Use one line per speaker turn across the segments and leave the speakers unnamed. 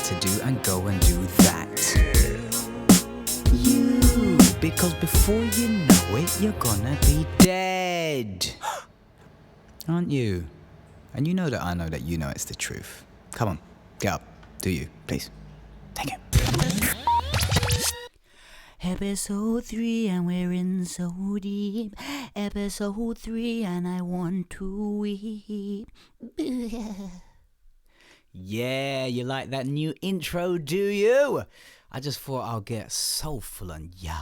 to do and go and do that. You, because before you know it, you're gonna be dead. Aren't you? And you know that I know that you know it's the truth. Come on, get up. Do you, please? Thank you. Episode 3 and we're in so deep. Episode 3 and I want to weep. Yeah, you like that new intro, do you? I just thought I'll get soulful and yo.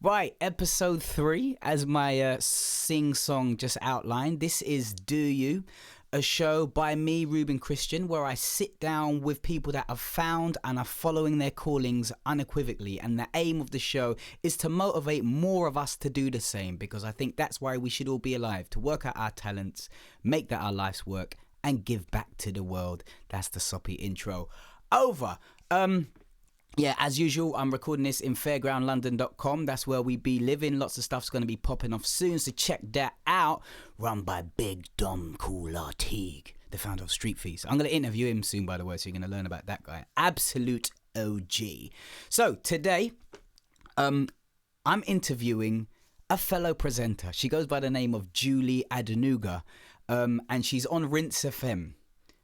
Right, episode 3, as my sing-song just outlined. This is Do You, a show by me, Reuben Christian, where I sit down with people that have found and are following their callings unequivocally. And the aim of the show is to motivate more of us to do the same, because I think that's why we should all be alive, to work out our talents, make that our life's work, and give back to the world. That's the soppy intro. Over. Yeah, as usual, I'm recording this in fairgroundlondon.com. That's where we be living. Lots of stuff's going to be popping off soon, so check that out. Run by Big Dom Cool Artigue, the founder of Street Feast. I'm going to interview him soon, by the way, so you're going to learn about that guy. Absolute OG. So today, I'm interviewing a fellow presenter. She goes by the name of Julie Adenuga, and she's on Rinse FM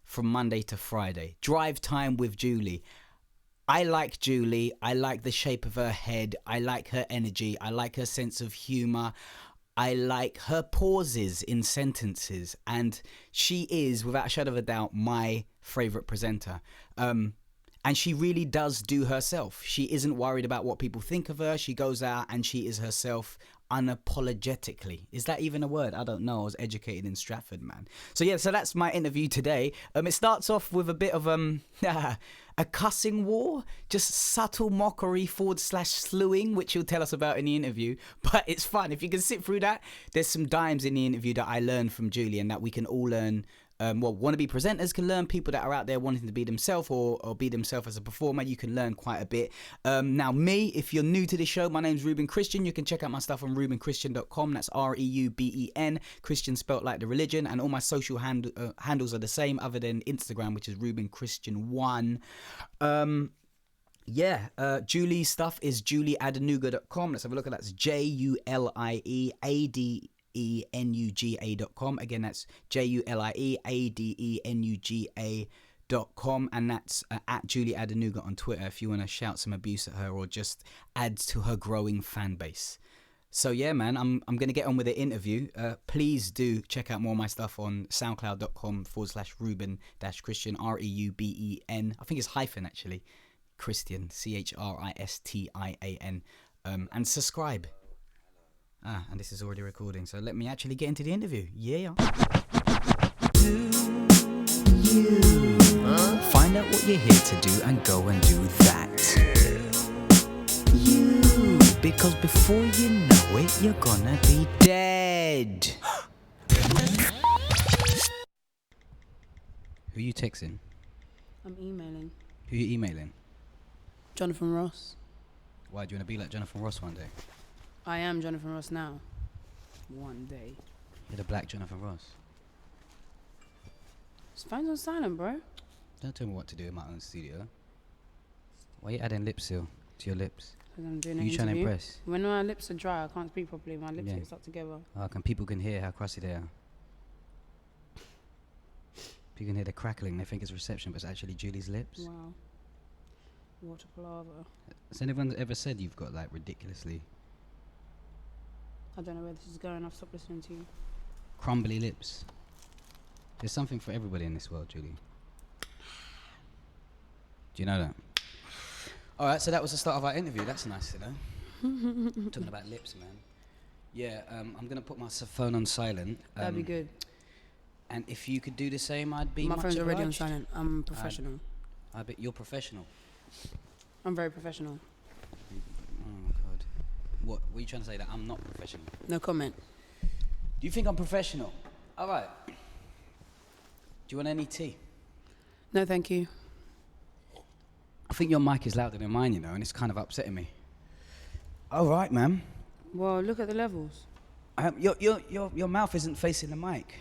from Monday to Friday. Drive Time with Julie. I like Julie. I like the shape of her head. I like her energy. I like her sense of humor. I like her pauses in sentences. And she is, without a shadow of a doubt, my favorite presenter. And she really does do herself. She isn't worried about what people think of her. She goes out and she is herself unapologetically. Is that even a word? I don't know. I was educated in Stratford, man. So yeah, so that's my interview today. It starts off with a bit of a cussing war, just subtle mockery / slewing, which he'll tell us about in the interview. But it's fun. If you can sit through that, there's some dimes in the interview that I learned from Julie and that we can all learn. Wannabe presenters can learn. People that are out there wanting to be themselves or be themselves as a performer, you can learn quite a bit. Now, me, if you're new to the show, my name's Reuben Christian. You can check out my stuff on ReubenChristian.com. That's REUBEN, Christian spelt like the religion. And all my social handles are the same, other than Instagram, which is Reuben Christian 1. Julie's stuff is julieadenuga.com. Let's have a look at that. That's JULIEADENUGA.com. Again, that's JULIEADENUGA.com, and that's at Julie Adenuga on Twitter if you want to shout some abuse at her or just add to her growing fan base. So yeah, man, I'm going to get on with the interview. Please do check out more of my stuff on soundcloud.com/Reuben-Christian, REUBEN. I think it's hyphen actually. Christian, CHRISTIAN. And subscribe. And this is already recording, so let me actually get into the interview. Yeah. Find out what you're here to do and go and do that. Because before you know it, you're gonna be dead. Who you texting?
I'm emailing.
Who you emailing?
Jonathan Ross.
Why, do you want to be like Jonathan Ross one day?
I am Jonathan Ross now. One day.
You're the black Jonathan Ross.
His phone's on silent, bro.
Don't tell me what to do in my own studio. Why are you adding lip seal to your lips?
Because I'm doing
Are
an
you trying to
interview.
impress?
When my lips are dry, I can't speak properly. My lips
Yeah.
are stuck together.
People can hear how crusty they are. People can hear the crackling. They think it's reception, but it's actually Julie's lips.
Wow. What a palaver.
Has anyone ever said you've got like ridiculously
I don't know where this is going. I've stopped listening to you.
crumbly lips? There's something for everybody in this world, Julie. Do you know that? Alright, so that was the start of our interview. That's nice to know. Talking about lips, man. Yeah, I'm going to put my phone on silent.
That'd be good.
And if you could do the same, I'd be
My
much
phone's already on
obliged.
silent. I'm professional.
I bet you're professional.
I'm very professional.
Oh, God. What are you trying to say, that I'm not professional?
No comment.
Do you think I'm professional? All right. Do you want any tea?
No, thank you.
I think your mic is louder than mine, you know, and it's kind of upsetting me. All right, man.
Well, look at the levels.
Your mouth isn't facing the mic.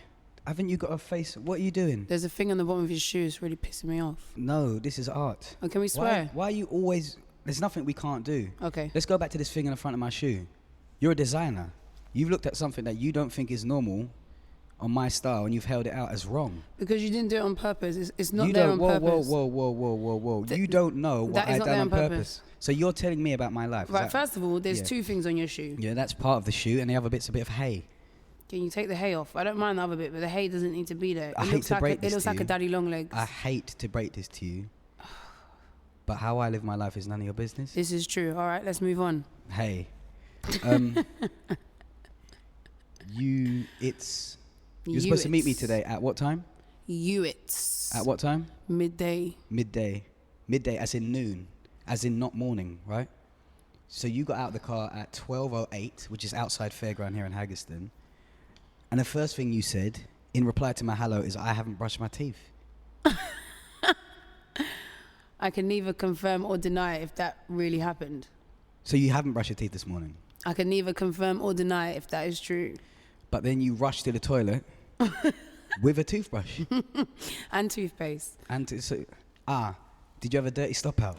Haven't you got a face? What are you doing?
There's a thing on the bottom of his shoe. It's really pissing me off.
No, this is art.
Oh, can we swear?
Why are you always... There's nothing we can't do.
Okay.
Let's go back to this thing in the front of my shoe. You're a designer. You've looked at something that you don't think is normal on my style and you've held it out as wrong.
Because you didn't do it on purpose. It's not
You
there
don't,
on purpose.
whoa. You don't know what
that is
I've
not
done
there
on
on
purpose. So you're telling me about my life.
Right, first of all, there's
Yeah.
2 things on your shoe.
Yeah, that's part of the shoe and the other bit's a bit of hay.
Can you take the hay off? I don't mind the other bit, but the hay doesn't need to be there.
I hate to break this
It looks
to
like
you.
a daddy long legs.
I hate to break this to you, but how I live my life is none of your business.
This is true. All right, let's move on.
Hey, you're supposed to meet me today at what time?
It's
At what time?
midday.
Midday as in noon, as in not morning, right? So you got out of the car at 12:08, which is outside Fairground here in Haggerston, and the first thing you said in reply to my hello is, I haven't brushed my teeth.
I can neither confirm or deny if that really happened.
So you haven't brushed your teeth this morning,
I can neither confirm or deny if that is true.
but then you rushed to the toilet with a toothbrush.
And toothpaste.
And did you have a dirty stop out?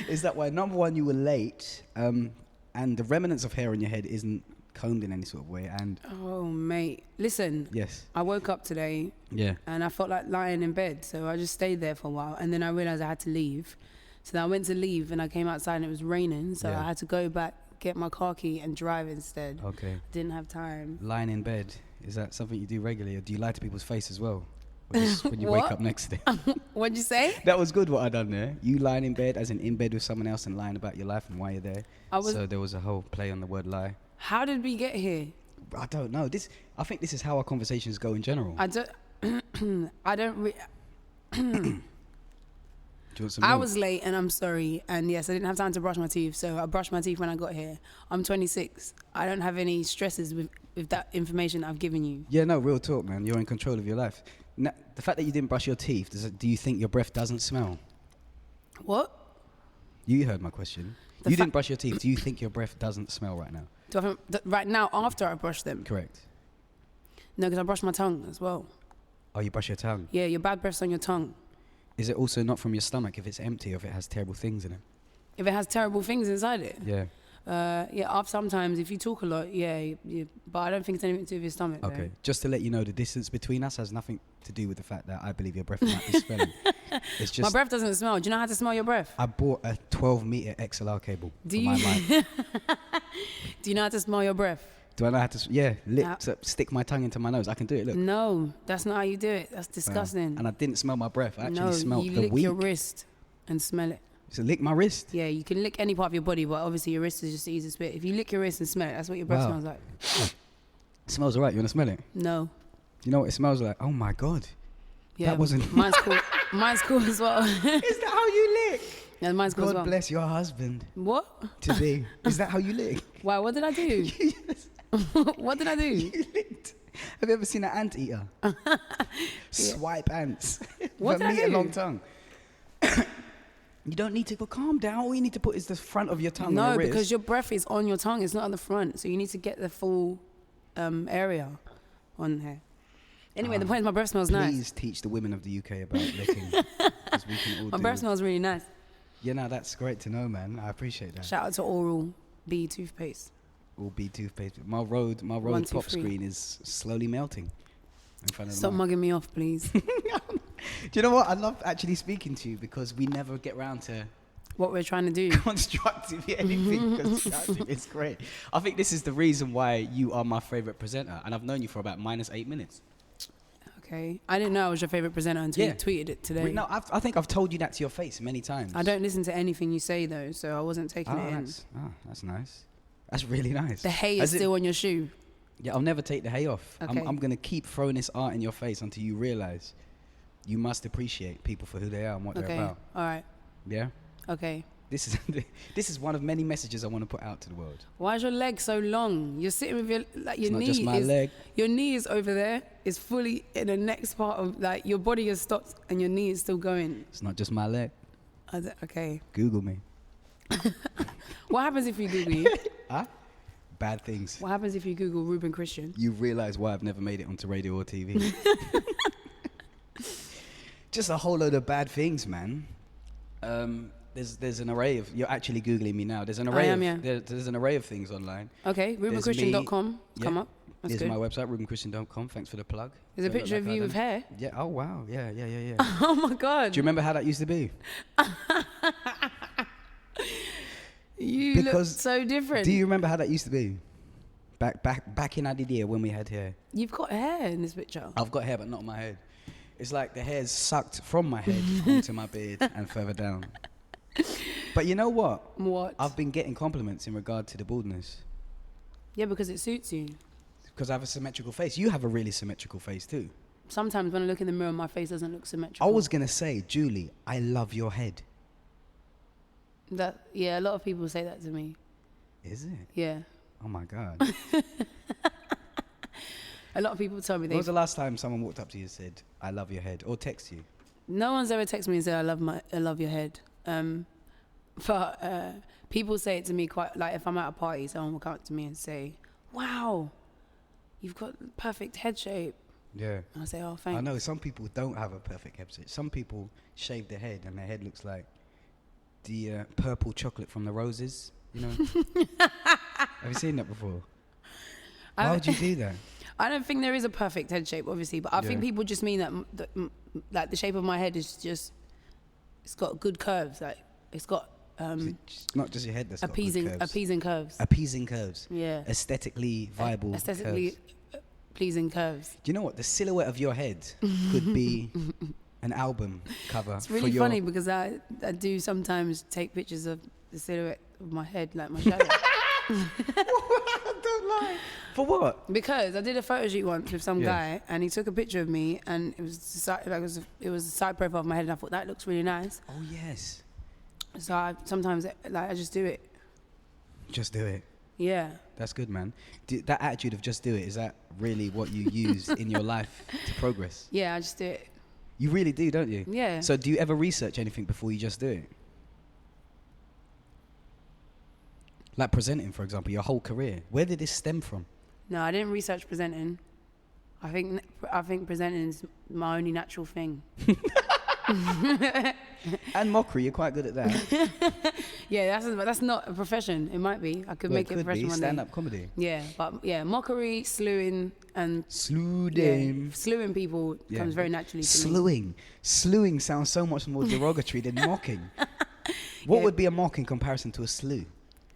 Is that why? Number one, you were late, and the remnants of hair on your head isn't combed in any sort of way. And
Oh, mate. Listen,
yes,
I woke up today
yeah,
and I felt like lying in bed. So I just stayed there for a while. And then I realized I had to leave. So then I went to leave and I came outside and it was raining. So
Yeah.
I had to go back, get my car key and drive instead.
okay.
Didn't have time.
Lying in bed, is that something you do regularly, or do you lie to people's face as well? Or just when you wake
What?
up next to them?
What'd you say?
That was good what I done there. You lying in bed, as in bed with someone else and lying about your life and why you're there. So there was a whole play on the word lie.
How did we get here?
I don't know. I think this is how our conversations go in general.
I don't.
Do you want some
I
milk?
was late and I'm sorry. And yes, I didn't have time to brush my teeth. So I brushed my teeth when I got here. I'm 26. I don't have any stresses with that information I've given you.
Yeah, no, real talk, man. You're in control of your life. Now, the fact that you didn't brush your teeth, do you think your breath doesn't smell?
What?
You heard my question. You didn't brush your teeth. Do you think your breath doesn't smell right now?
Do I have, right now, after I brush them?
Correct.
No, because I brush my tongue as well.
Oh, you brush your tongue.
Yeah, your bad breath's on your tongue.
Is it also not from your stomach if it's empty or if it has terrible things in it?
If it has terrible things inside it.
Yeah.
Sometimes if you talk a lot, but I don't think it's anything to do with your stomach.
Okay.
Though.
Just to let you know, the distance between us has nothing to do with the fact that I believe your breath might be smelling. It's just
My breath doesn't smell. Do you know how to smell your breath?
I bought a 12-meter XLR cable
Do
for
you?
my life.
Do you know how to smell your breath?
Do I know how to stick my tongue into my nose? I can do it, look.
No, that's not how you do it. That's disgusting.
And I didn't smell my breath. I actually
no,
smelled
you
the
lick
weed.
your wrist and smell it.
So lick my wrist.
Yeah, you can lick any part of your body, but obviously your wrist is just the easiest bit. If you lick your wrist and smell it, that's what your breath
Wow.
smells like.
It smells alright. You want to smell it?
No.
You know what it smells like? Oh my God.
Yeah,
That wasn't...
Mine's cool. Mine's cool as well.
Is that how you lick?
Yeah, mine's cool as
God
well.
bless your husband
What?
today. Is that how you lick?
Wow, what did I do? What did I do?
You licked. Have you ever seen an anteater? Swipe ants.
What did I
meter
do?
long tongue. You don't need to go calm down. All you need to put is the front of your tongue on
No,
your wrist.
because your breath is on your tongue. It's not on the front. So you need to get the full area on here. Anyway, the point is my breath smells nice.
Please teach the women of the UK about licking. 'Cause we can all
My
do
breath
it.
smells really nice.
Yeah, no, that's great to know, man. I appreciate that.
Shout out to Oral-B toothpaste.
All B toothpaste. My road
1, 2,
pop
3.
screen is slowly melting in front of
Stop
mine.
mugging me off, please.
Do you know what? I love actually speaking to you because we never get round to
What we're trying to do.
constructive anything constructive. It's great. I think this is the reason why you are my favorite presenter, and I've known you for about -8 minutes.
Okay. I didn't know I was your favorite presenter until
Yeah.
you tweeted it today.
No, I think I've told you that to your face many times.
I don't listen to anything you say though, so I wasn't taking it in.
That's nice. That's really nice.
The hay is still on your shoe.
Yeah, I'll never take the hay off.
Okay.
I'm going to keep throwing this art in your face until you realize you must appreciate people for who they are and what they're
Okay.
about.
All right.
Yeah?
Okay.
This is one of many messages I want to put out to the world.
Why is your leg so long? You're sitting with your
It's not
knee
just my
is
leg.
your knee is over there. It's fully in the next part of your body has stopped and your knee is still going.
It's not just my leg.
Okay.
Google me.
What happens if you Google you?
Huh? Bad things.
What happens if you Google Reuben Christian?
You realise why I've never made it onto radio or TV. Just a whole load of bad things, man. There's an array of. You're actually googling me now. There's an array. There's an array of things online.
Okay, ReubenChristian.com. Come up. That's
Here's
good.
my website, ReubenChristian.com. Thanks for the plug.
There's a picture of you with hair.
Yeah. Oh wow. Yeah.
Oh my God.
Do you remember how that used to be?
You look so different.
Do you remember how that used to be? Back in Adenuga when we had hair.
You've got hair in this picture.
I've got hair, but not on my head. It's like the hair's sucked from my head onto my beard and further down. But you know what?
What?
I've been getting compliments in regard to the baldness.
Yeah, because it suits you.
Because I have a symmetrical face. You have a really symmetrical face too.
Sometimes when I look in the mirror, my face doesn't look symmetrical.
I was going to say, Julie, I love your head.
Yeah, a lot of people say that to me.
Is it?
Yeah.
Oh my God.
A lot of people tell me
When was the last time someone walked up to you and said, I love your head, or text you?
No one's ever texted me and said, I love your head. But people say it to me quite, like if I'm at a party, someone will come up to me and say, wow, you've got perfect head shape.
Yeah.
And I say, oh, thanks.
I know some people don't have a perfect head shape. Some people shave their head and their head looks like the purple chocolate from the roses, you know? Have you seen that before? Why would you do that?
I don't think there is a perfect head shape, obviously, but I think people just mean that like the shape of my head is just, it's got good curves. Like it's got
it's not just your head that's
appeasing curves.
Appeasing curves.
Yeah.
Aesthetically viable.
Aesthetically
curves.
Pleasing curves.
Do you know what? The silhouette of your head could be an album cover.
It's really funny because I do sometimes take pictures of the silhouette of my head, like my shadow.
Don't lie. For what?
Because I did a photo shoot once with some guy, and he took a picture of me, and it was a side profile of my head, and I thought that looks really nice.
Oh yes.
So I just do it.
Just do it.
Yeah.
That's good, man. That attitude of just do it, is that really what you use in your life to progress?
Yeah, I just do it.
You really do, don't you?
Yeah.
So do you ever research anything before you just do it? Like presenting, for example, your whole career. Where did this stem from?
No, I didn't research presenting. I think presenting is my only natural thing.
And mockery, you're quite good at that.
Yeah, that's not a profession. It might be. I could make it a profession one day.
Stand-up comedy.
Yeah, but yeah, mockery, slewing, and slewing people comes very naturally to me.
Slewing sounds so much more derogatory than mocking. What would be a mock in comparison to a slew?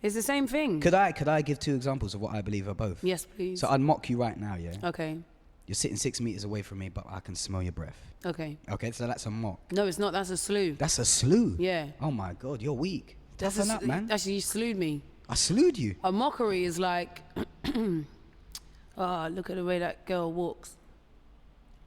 It's the same thing.
Could I give two examples of what I believe are both?
Yes, please.
So I'd mock you right now, yeah?
Okay.
You're sitting 6 meters away from me, but I can smell your breath.
Okay.
Okay, so that's a mock.
No, it's not. That's a slew.
That's a slew?
Yeah.
Oh my God, you're weak.
That's
up, man.
Actually, you slewed me.
I slewed you?
A mockery is like, look at the way that girl walks.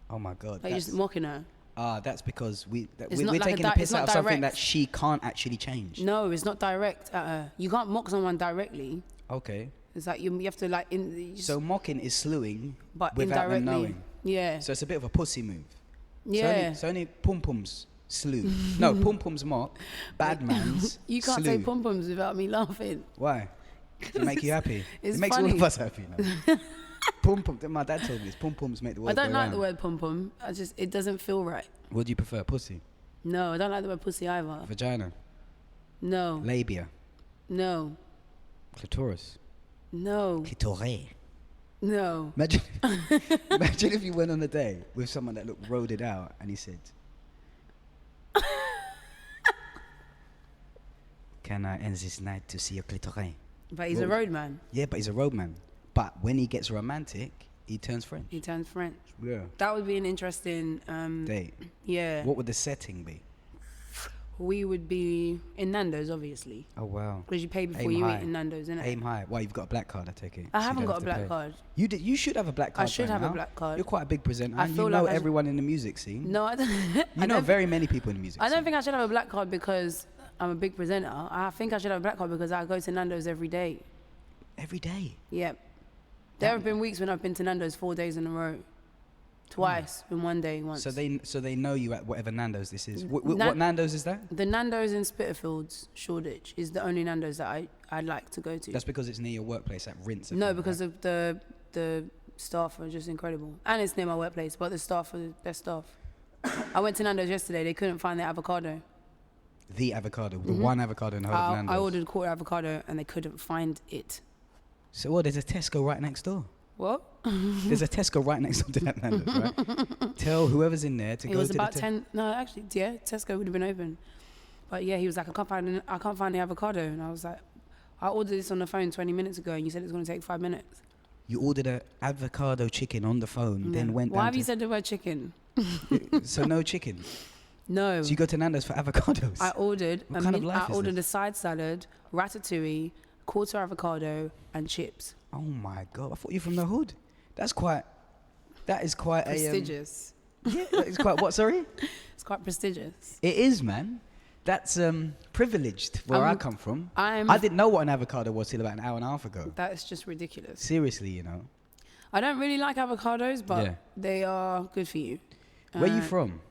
Oh my God.
Like you're just mocking her.
That's because we're
like
taking the piss out of something that she can't actually change.
No, it's not direct at her. You can't mock someone directly.
Okay.
It's like you have to like...
So mocking is slewing
but
without
indirectly.
them knowing.
Yeah.
So it's a bit of a pussy move.
Yeah.
So only pum-pums slew. No, pum-pums mock. Bad man's
You can't
slew.
say pum-pums without me laughing.
Why? Does it make you happy?
It's
it makes
funny.
all of us happy now. Pum-pum. My dad told me this. Pum-pums make the world
I don't
go
like
round.
the word pum-pum. It doesn't feel right.
What do you prefer? Pussy?
No, I don't like the word pussy either.
Vagina?
No.
Labia?
No.
Clitoris?
No.
Clitoris?
No.
Imagine if you went on a date with someone that looked roaded out and he said, can I end this night to see your clitoris?
But he's a road man.
Yeah, but he's a road man. But when he gets romantic, he turns French.
He turns French.
Yeah.
That would be an interesting...
date.
Yeah.
What would the setting be?
We would be in Nando's, obviously.
Oh, wow.
Because you pay before you eat in Nando's, innit?
Aim high. Why, you've got a black card, I take it?
I haven't got a black card.
You should have a black card.
I should have a black card.
You're quite a big presenter.
I
And
feel
you know
like
everyone in the music scene.
No, I don't.
You know very many people in the music scene.
I don't think I should have a black card because I'm a big presenter. I think I should have a black card because I go to Nando's every day.
Every day?
Yep. There have been weeks when I've been to Nando's 4 days in a row. twice in one day once.
So they know you at whatever Nando's this is. What Nando's is that?
The Nando's in Spitalfields, Shoreditch, is the only Nando's that I'd like to go to.
That's because it's near your workplace at Rinse.
No, because of the staff are just incredible. And it's near my workplace, but the staff are the best staff. I went to Nando's yesterday. They couldn't find the avocado.
The avocado, the one avocado in the whole of Nando's.
I ordered a quarter avocado and they couldn't find it.
So what? There's a Tesco right next door.
What?
There's a Tesco right next door to that Nando's, right? Tell whoever's in there to go to the... It
was about 10... No, actually, yeah, Tesco would have been open. But yeah, he was like, I can't find the avocado. And I was like, I ordered this on the phone 20 minutes ago and you said it's going to take 5 minutes.
You ordered an avocado chicken on the phone, then went down
Why have you said the word chicken?
So no chicken?
No.
So you go to Nando's for avocados?
I ordered
I
ordered a side salad, ratatouille, quarter avocado, and chips.
Oh my God, I thought you were from the hood. That is quite
prestigious.
Yeah, that is quite, what, sorry?
It's quite prestigious.
It is, man. That's privileged where I come from. I didn't know what an avocado was till about an hour and a half ago.
That's just ridiculous.
Seriously, you know.
I don't really like avocados, but they are good for you.
Where are you from?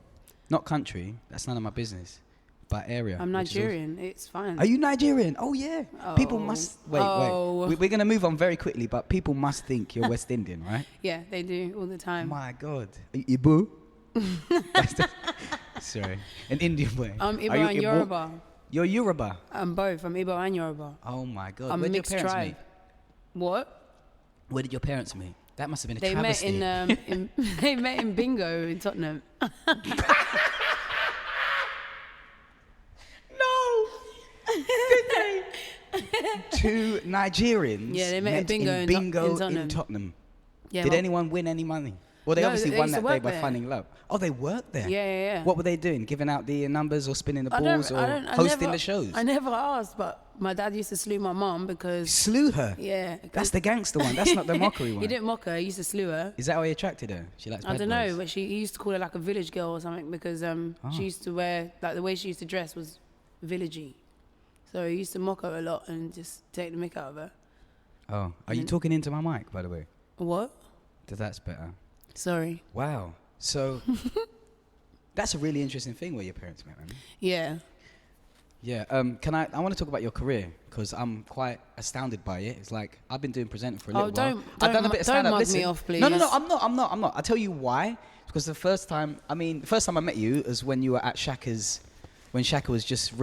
Not country. That's none of my business. But area.
I'm Nigerian. It's fine.
Are you Nigerian? Oh, yeah.
Oh.
People must... Wait. We're going to move on very quickly, but people must think you're West Indian, right?
Yeah, they do all the time.
My God. Ibu? Sorry. An Indian boy.
I'm Igbo and Yoruba.
You're Yoruba?
I'm both. I'm Igbo and Yoruba.
Oh, my God.
I'm
Where did your
mixed
parents
tribe.
meet?
What?
Where did your parents meet? That must have been a
They
travesty.
met they met in Bingo in Tottenham.
No! Did they? Two Nigerians
Yeah, they met in
Bingo
in
in Tottenham.
Yeah,
Did anyone win any money? Well, they
No,
obviously
they
won
used to
that day
work
by
there.
finding love. Oh, they worked there?
Yeah.
What were they doing? Giving out the numbers or spinning the balls or hosting the shows?
I never asked, but my dad used to slew my mom because...
Slew her?
Yeah.
That's the gangster one. That's not the mockery one.
He didn't mock her. He used to slew her.
Is that why he attracted her? She likes bad
I don't know,
boys.
but he used to call her like a village girl or something because she used to wear... Like the way she used to dress was villagey. So he used to mock her a lot and just take the mick out of her.
Oh. Are you talking into my mic, by the way?
What?
That's better.
Sorry.
Wow. So... That's a really interesting thing where your parents met, man.
Yeah.
Yeah, I want to talk about your career because I'm quite astounded by it. It's like I've been doing presenting for a little while. I've done a bit of stand-up.
Don't mug
Listen.
me off, please.
No, I'm not. I'll tell you why. Because the first time I met you was when you were at Shaka's, when Shaka was just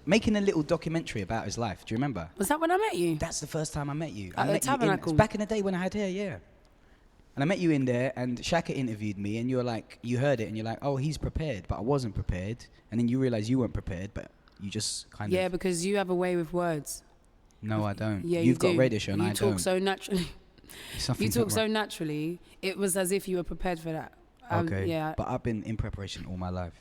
making a little documentary about his life. Do you remember?
Was that when I met you?
That's the first time I met you.
At the Tabernacle?
Back in the day when I had hair, yeah. And I met you in there, and Shaka interviewed me, and you were like, you heard it, and you're like, oh, he's prepared, but I wasn't prepared. And then you realize you weren't prepared, but you just kind of...
Yeah, because you have a way with words.
No, I don't.
Yeah,
You've got a radio show, and I don't.
You talk so naturally.
Something's
You talk
not
so
right.
naturally. It was as if you were prepared for that.
Okay.
Yeah.
But I've been in preparation all my life.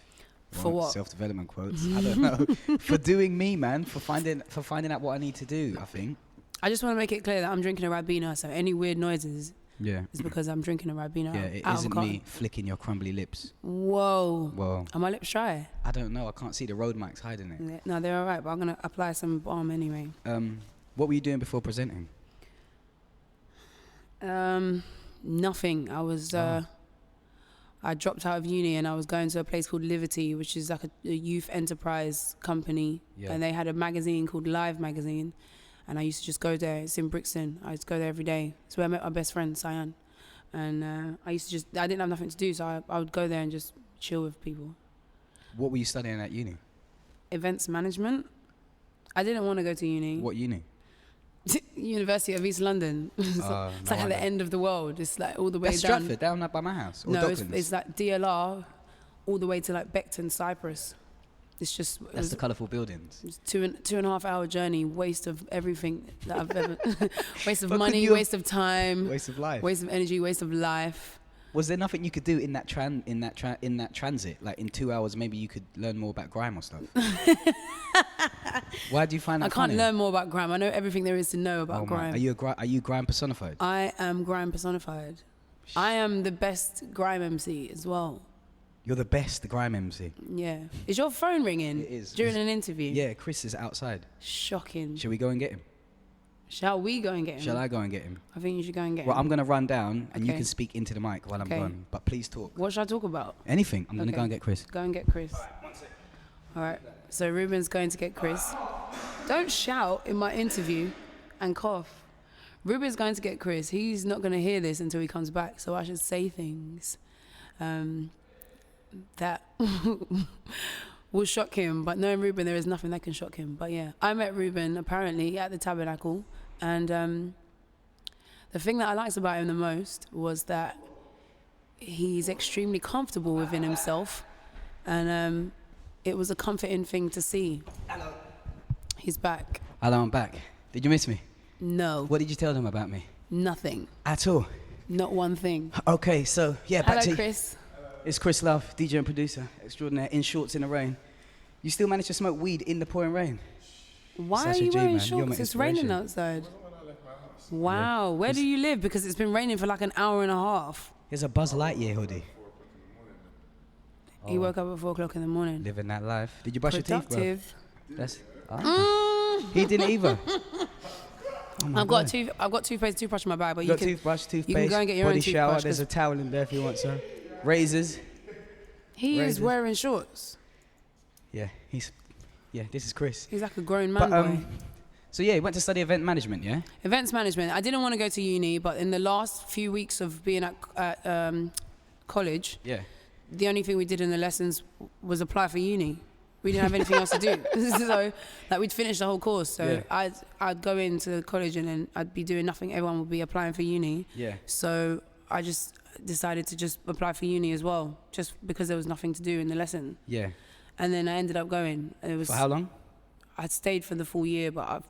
For what?
Self-development quotes. I don't know. For doing me, man. For finding out what I need to do, I think.
I just want to make it clear that I'm drinking a Ribena, so any weird noises
Yeah.
is because I'm drinking a Ribena.
Yeah, it
out of
isn't
carton.
me flicking your crumbly lips.
Whoa.
Whoa.
Are my lips dry?
I don't know. I can't see the road mics hiding it.
Yeah, no, they're all right, but I'm going to apply some balm anyway.
What were you doing before presenting?
Nothing. I was... I dropped out of uni and I was going to a place called Liberty, which is like a youth enterprise company.
Yeah.
And they had a magazine called Live Magazine. And I used to just go there. It's in Brixton. I used to go there every day. It's where I met my best friend, Cyan. And I didn't have nothing to do, so I would go there and just chill with people.
What were you studying at uni?
Events management. I didn't want to go to uni.
What uni?
University of East London. It's like at the end of the world. It's like all the way
That's
down.
Stratford, down by my house. Or
No,
Docklands?
it's like DLR all the way to like Beckton, Cyprus. It's just...
That's the colourful buildings.
It's 2.5 hour journey, waste of everything that I've ever... waste of
But
money, waste of time,
Waste of life.
waste of energy, waste of life.
Was there nothing you could do in that transit? Like in 2 hours, maybe you could learn more about grime or stuff. Why do you find that
I can't
funny?
learn more about grime. I know everything there is to know about grime.
Are you grime personified?
I am grime personified. I am the best grime MC as well.
You're the best grime MC.
Yeah. Is your phone ringing?
It is.
During an interview?
Yeah, Chris is outside.
Shocking.
Shall we go and get him?
Shall we go and get him?
Shall I go and get him?
I think you should go and get
Well,
him.
I'm going to run down and you
Okay.
can speak into the mic while I'm
Okay.
gone. But please talk.
What should I talk about?
Anything. I'm going to
Okay.
go and get Chris.
Go and get Chris. All right. So Reuben's going to get Chris. Don't shout in my interview and cough. Reuben's going to get Chris. He's not going to hear this until he comes back. So I should say things that will shock him. But knowing Reuben, there is nothing that can shock him. But yeah, I met Reuben apparently at the Tabernacle. And the thing that I liked about him the most was that he's extremely comfortable within himself. And it was a comforting thing to see.
Hello.
He's back.
Hello, I'm back. Did you miss me?
No,
What did you tell them about me?
nothing.
At all?
Not one thing.
Okay, so yeah, back
Hello,
to
Chris.
It's Chris Love, DJ and producer, extraordinaire, in shorts in the rain. You still manage to smoke weed in the pouring rain?
Why
Such
are
a
you
G,
wearing
man. You're my
shorts? It's raining
inspiration.
outside. Wow. Where do you live? Because it's been raining for like an hour and a half.
Here's a Buzz Lightyear hoodie.
He woke up at 4 o'clock in the morning.
Living that life. Did you brush your teeth, bro?
Productive.
That's. He didn't either. Oh my
I've
God.
got toothpaste, toothbrush in my bag, but
You
you
got
can.
toothbrush, toothpaste,
can go and get your
body
own
shower.
toothbrush,
There's a
'cause-
towel in there if you want some. Razors.
He is
razors.
wearing shorts.
Yeah, this is Chris.
He's like a grown man
But
boy.
so yeah, he went to study event management, yeah?
Events management. I didn't want to go to uni, but in the last few weeks of being at college,
Yeah.
the only thing we did in the lessons was apply for uni. We didn't have anything else to do. So like we'd finish the whole course. So
Yeah.
I'd go into college and then I'd be doing nothing. Everyone would be applying for uni.
Yeah.
So I just decided to just apply for uni as well, just because there was nothing to do in the lesson.
Yeah.
And then I ended up going. It was
For how long?
I stayed for the full year, but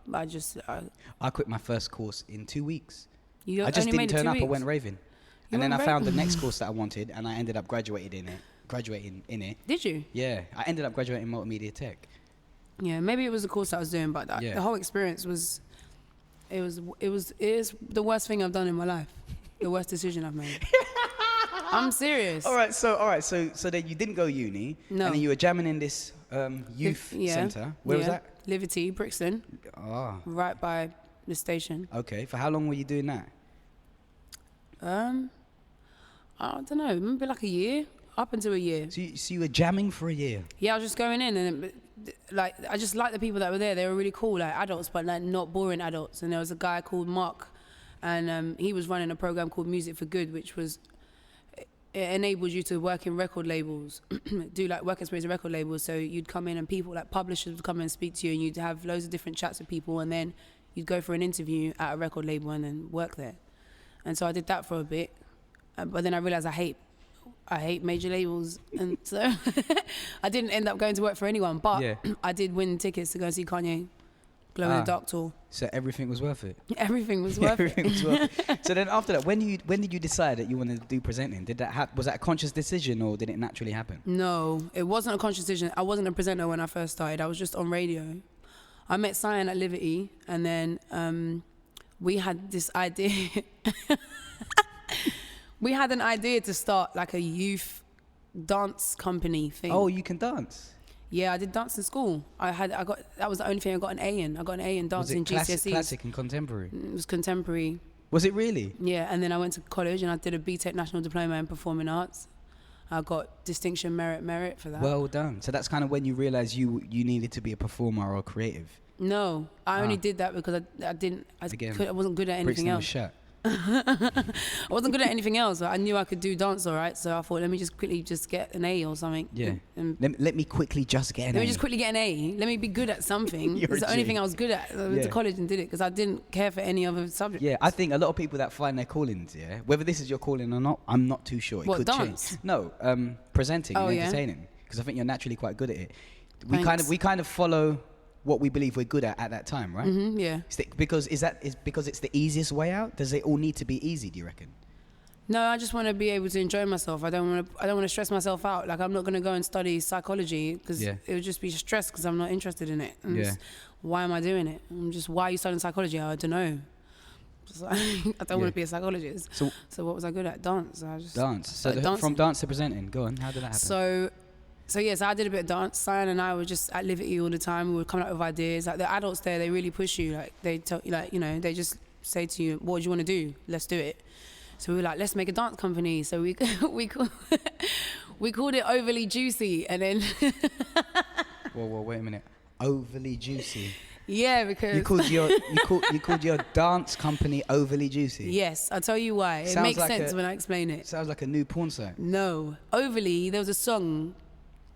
I quit my first course in 2 weeks.
you
I just
only
didn't
made it
turn
2
up. I
weeks.
went raving.
You
And then I
went
found the next course that I wanted, and I ended up graduating in it.
Did you?
Yeah, I ended up graduating in multimedia tech.
Yeah, maybe it was the course I was doing, but
Yeah.
the whole experience was, it is the worst thing I've done in my life, the worst decision I've made. I'm serious.
All right, so then you didn't go uni,
No.
and then you were jamming in this youth
Yeah.
centre. Where was
Yeah.
that?
Liberty, Brixton,
Ah,
right by the station.
okay. For how long were you doing that?
I don't know, maybe like a year, up until a year.
So you were jamming for a year.
Yeah, I was just going in and like I just liked the people that were there. They were really cool, like adults, but like not boring adults. And there was a guy called Mark, and he was running a program called Music for Good, which was it enables you to work in record labels, do like work experience in record labels. So you'd come in and people like publishers would come in and speak to you, and you'd have loads of different chats with people, and then you'd go for an interview at a record label and then work there. And so I did that for a bit, but then I realized I hate major labels, and so I didn't end up going to work for anyone. But
Yeah.
I did win tickets to go see Kanye, Glow in the Dark tour.
So everything was worth it.
Everything was worth
Everything
it.
was worth it. So then after that, when did you decide that you wanted to do presenting? Did that was that a conscious decision or did it naturally happen?
No, it wasn't a conscious decision. I wasn't a presenter when I first started. I was just on radio. I met Cyan at Liberty, and then we had this idea. We had an idea to start like a youth dance company thing.
Oh, you can dance.
Yeah, I did dance in school. That was the only thing I got an A in. I got an A in dance
Was it
in GCSEs.
classic and contemporary?
It was contemporary.
Was it really?
Yeah, and then I went to college and I did a BTEC National Diploma in Performing Arts. I got distinction merit for that.
Well done. So that's kind of when you realised you needed to be a performer or creative.
No, I only did that because I wasn't good at anything
Brixton was
else.
shut.
I wasn't good at anything else. I knew I could do dance all right, so I thought, let me just quickly get an A or something.
Yeah.
And
Let me quickly just get an
let
A.
me just quickly get an A. Let me be good at something.
You're
It's
a
the only
G.
thing I was good at. I went to
Yeah.
college and did it because I didn't care for any other subject.
Yeah, I think a lot of people that find their callings, yeah, whether this is your calling or not, I'm not too sure. It
What,
could
dance?
change. No, presenting
Oh,
and
yeah?
entertaining, because I think you're naturally quite good at it.
Thanks.
We kind of follow what we believe we're good at that time, right?
Yeah.
Because because it's the easiest way out. Does it all need to be easy? Do you reckon?
No, I just want to be able to enjoy myself. I don't want to stress myself out. Like I'm not going to go and study psychology because
Yeah.
it would just be stress because I'm not interested in it. And
Yeah.
why am I doing it? Why are you studying psychology? I don't know. Just like, I don't want to be a psychologist.
So
what was I good at? Dance. I just
dance. So
started dancing.
from dance to presenting. Go on. How did that happen?
So So yes, I did a bit of dance. Cyan and I were just at Liberty all the time. We were coming up with ideas. Like the adults there, they really push you. Like they tell you, like, you know, they just say to you, "What do you want to do? Let's do it." So we were like, "Let's make a dance company." So we we called it Overly Juicy, and then
Whoa, wait a minute. Overly Juicy.
yeah, because
You called your dance company Overly Juicy.
yes, I'll tell you why. It
Sounds
makes
like
sense when I explain it.
Sounds like a new porn song.
No, Overly. There was a song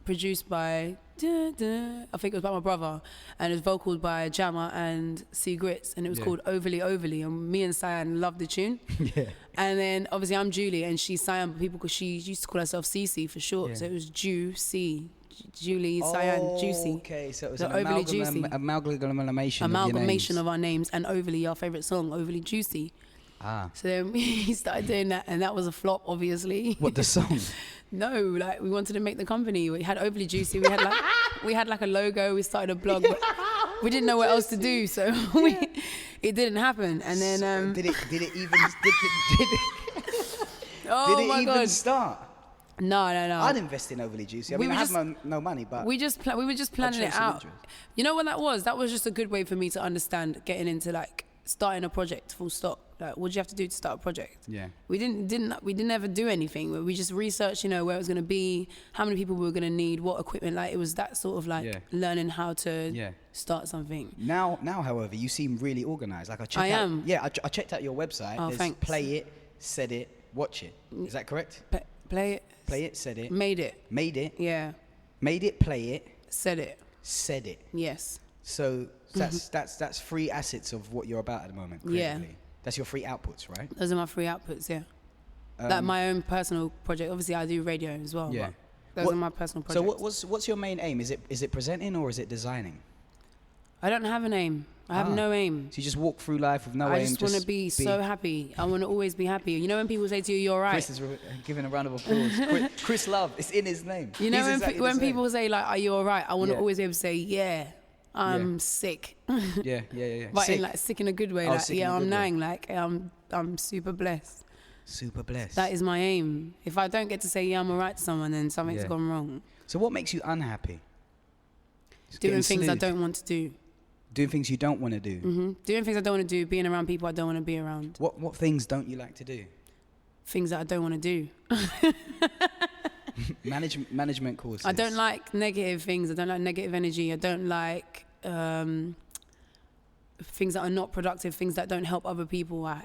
produced by I think it was by my brother, and it was vocaled by Jammer and C Grits, and it was called Overly Overly, and me and Cyan loved the tune.
Yeah.
And then obviously I'm Julie and she's Cyan, but because she used to call herself Cece for short, so it was Juicy, Julie, Cyan, Juicy.
Okay, so it was
So
an
Overly Juicy.
amalgamation
Of our names, and Overly, our favorite song, Overly Juicy. So then we started doing that, and that was a flop, obviously.
What, the song?
No, like we wanted to make the company. We had Overly Juicy. We had like a logo. We started a blog. But we didn't know what else to do, so it didn't happen. And then
did it start?
No.
I'd invest in Overly Juicy. I mean, I have no money, but
we were just planning it out. You know what that was? That was just a good way for me to understand getting into like starting a project. Full stop. Like, what do you have to do to start a project?
Yeah.
We didn't ever do anything. We just researched, you know, where it was going to be, how many people we were going to need, what equipment. Like, it was that sort of like learning how to start something.
Now, however, you seem really organized. Like I am. Yeah, I checked out your website.
Oh,
There's
thanks.
Play it, set it, watch it. Is that correct?
Play it.
Play it, set it.
Made it.
Made it.
Yeah.
Made it, play it.
Said it.
Said it.
Yes.
So that's three assets of what you're about at the moment. Creatively. Yeah. That's your free outputs, right?
Those are my free outputs, yeah. Like my own personal project. Obviously, I do radio as well.
Yeah.
But those are my personal projects.
So what's your main aim? Is it presenting or is it designing?
I don't have an aim. I have no aim.
So you just walk through life with no aim.
I just want to be so happy. I want to always be happy. You know when people say to you, "You're all right."
Chris is giving a round of applause. Chris Love, it's in his name.
You know when people say like, "Are you all right?" I want to always be able to say, "Yeah, I'm sick."
Yeah.
But
sick.
in like sick in a good way.
Oh,
Like, yeah, I'm nang. Like I'm super blessed.
Super blessed.
That is my aim. If I don't get to say, "Yeah, I'm all right" to someone, then something's gone wrong.
So what makes you unhappy?
Doing things I don't want to do.
Doing things you don't want to do.
Mm-hmm. Doing things I don't want to do. Being around people I don't want to be around.
What things don't you like to do?
Things that I don't want to do.
Management courses.
I don't like negative things. I don't like negative energy. I don't like things that are not productive, things that don't help other people. I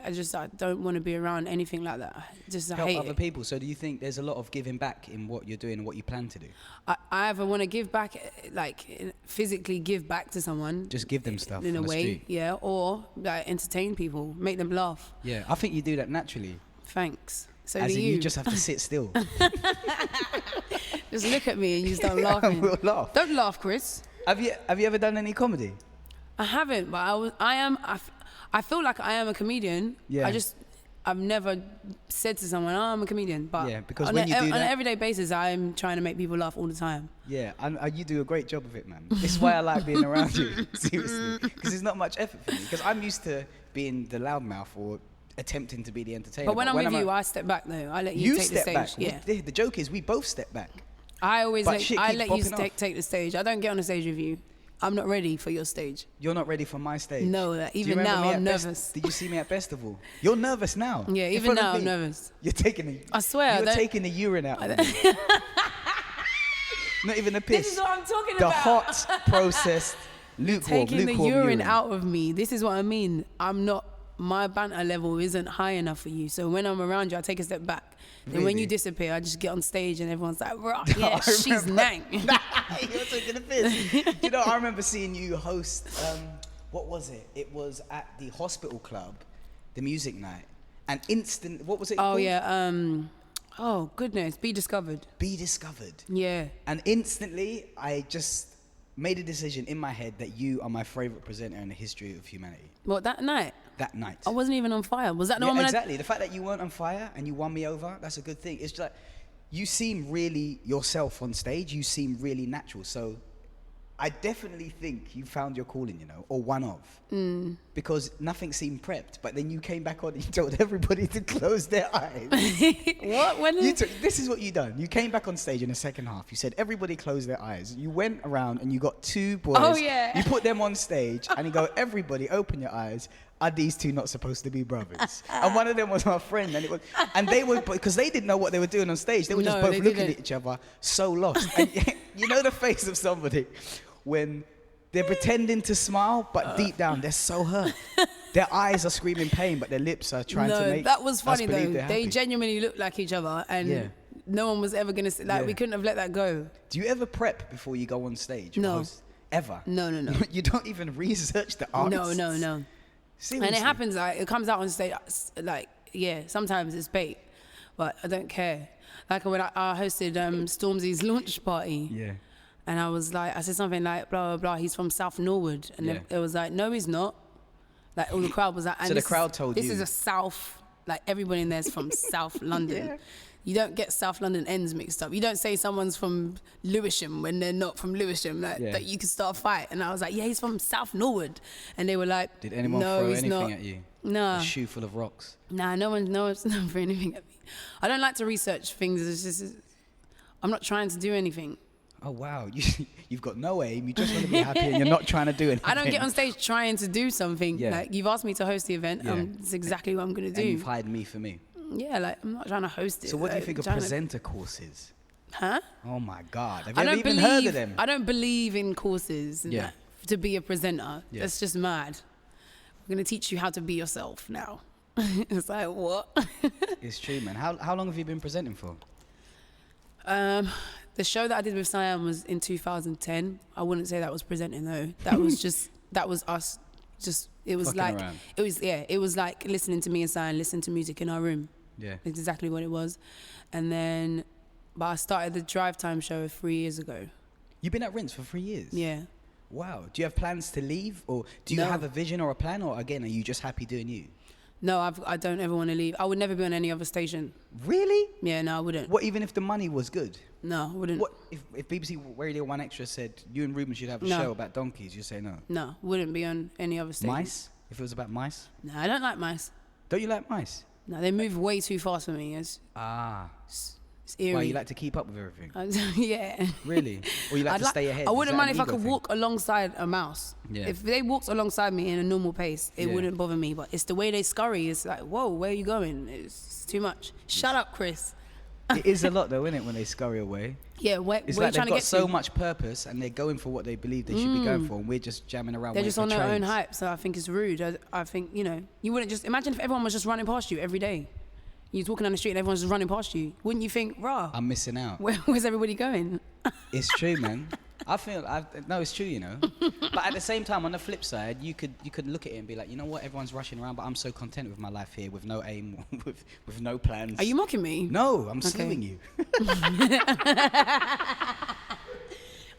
don't want to be around anything like that. I hate
other people. So do you think there's a lot of giving back in what you're doing and what you plan to do?
I either want to give back, like physically give back to someone.
Just give them stuff
in
on
a way,
street.
yeah, or like, entertain people, make them laugh.
Yeah, I think you do that naturally.
Thanks. So
As
do
in
you.
You just have to sit still.
Just look at me and you start laughing.
We'll laugh.
Don't laugh, Chris.
Have you ever done any comedy?
I haven't, but I feel like I am a comedian.
Yeah.
I've never said to someone, "Oh, I'm a comedian," but
yeah, because
on
when you do
on
that,
an everyday basis, I'm trying to make people laugh all the time.
Yeah, and you do a great job of it, man. This is why I like being around you, seriously, because there's not much effort for me. Because I'm used to being the loudmouth or attempting to be the entertainer.
But when I'm with you, I step back though. I let you take the stage.
Back.
Yeah.
The joke is we both step back.
I always let you
off.
take the stage. I don't get on the stage with you. I'm not ready for your stage.
You're not ready for my stage.
No, even now I'm nervous.
Did you see me at Festival? You're nervous now.
Yeah, even now I'm nervous.
You're taking
I swear.
You're taking the urine out of me. Not even a piss.
This is what I'm talking
the
about.
Hot, processed, lukewarm.
Taking the urine out of me. This is what I mean. My banter level isn't high enough for you. So when I'm around you, I take a step back. Then when you disappear, I just get on stage and everyone's like, yeah, she's nang.
You're taking a piss. You know, I remember seeing you host, what was it? It was at the Hospital Club, the music night. And what was it called?
Oh, yeah. Oh, goodness. Be Discovered.
Be Discovered.
Yeah.
And instantly, I just made a decision in my head that you are my favorite presenter in the history of humanity.
What, that night?
That night.
I wasn't even on fire. Was that the one?
Exactly. The fact that you weren't on fire and you won me over, that's a good thing. It's just like, you seem really yourself on stage. You seem really natural. So I definitely think you found your calling, you know, or one of. Because nothing seemed prepped. But then you came back on and you told everybody to close their eyes.
What? When?
This is what you done. You came back on stage in the second half. You said, everybody close their eyes. You went around and you got two boys.
Oh, yeah.
You put them on stage and you go, everybody open your eyes. Are these two not supposed to be brothers? And one of them was my friend, and they were, because they didn't know what they were doing on stage. They were just both looking at each other, so lost. And you know the face of somebody when they're pretending to smile, but deep down they're so hurt. Their eyes are screaming pain, but their lips are trying to make.
That was funny though. They
happy.
genuinely looked like each other, and no one was ever gonna we couldn't have let that go.
Do you ever prep before you go on stage?
No.
Ever?
No.
You don't even research the artists?
No.
Seriously?
And it happens, like, it comes out on stage, like, sometimes it's bait, but I don't care. Like when I hosted Stormzy's launch party.
Yeah.
And I was like, I said something like, blah, blah, blah, he's from South Norwood. And it was like, no, he's not. Like, all the crowd was like, and
so the crowd told you.
This is a South, like, everybody in there's from South London. Yeah. You don't get South London ends mixed up. You don't say someone's from Lewisham when they're not from Lewisham. That you can start a fight. And I was like, yeah, he's from South Norwood. And they were like,
did anyone
no,
throw
he's
anything
not.
at you?
No.
A shoe full of rocks?
Nah, no one's not for anything at me. I don't like to research things. It's just, I'm not trying to do anything.
Oh, wow. You've got no aim. You just want to be happy and you're not trying to do anything.
I don't get on stage trying to do something.
Yeah.
Like, you've asked me to host the event. It's exactly what I'm going to do.
And you've hired me for me.
Yeah, like, I'm not trying to host it.
So what do you think of presenter courses?
Huh?
Oh, my God. Have you ever even heard of them?
I don't believe in courses to be a presenter.
Yeah.
That's just mad. We're going to teach you how to be yourself now. It's like, what?
It's true, man. How long have you been presenting for?
The show that I did with Siam was in 2010. I wouldn't say that was presenting though. That was us. Just it was
fucking
like
around.
it was like listening to me and Siam listen to music in our room.
Yeah.
It's exactly what it was. And then, but I started the Drive Time show 3 years ago.
You've been at Rinse for 3 years?
Yeah.
Wow. Do you have plans to leave, or do you have a vision or a plan, or again, are you just happy doing you?
No, I don't ever want to leave. I would never be on any other station.
Really?
Yeah, no, I wouldn't.
What, even if the money was good?
No, I wouldn't.
What if BBC Radio 1 Extra said you and Reuben should have a show about donkeys? You say no?
No, wouldn't be on any other station.
Mice? If it was about mice?
No, I don't like mice.
Don't you like mice?
No, they move way too fast for me. It's eerie.
Well, you like to keep up with everything?
Yeah.
Really? Or you like to stay ahead?
I wouldn't mind if I could walk alongside a mouse.
Yeah.
If they walked alongside me in a normal pace, it wouldn't bother me. But it's the way they scurry. It's like, whoa, where are you going? It's too much. Shut up, Chris.
It is a lot though, isn't it, when they scurry away?
Yeah,
it's
where
like
you trying
they've
to
got
get
so
to?
much purpose and they're going for what they believe they should be going for, and we're just jamming around.
They're just on
their
own hype, so I think it's rude. I think, you wouldn't just imagine if everyone was just running past you every day. You're walking down the street and everyone's just running past you. Wouldn't you think, rah,
I'm missing out?
Where's everybody going?
It's true, man. No, it's true, But at the same time, on the flip side, you could look at it and be like, you know what, everyone's rushing around, but I'm so content with my life here, with no aim, with no plans.
Are you mocking me?
No, I'm slewing you.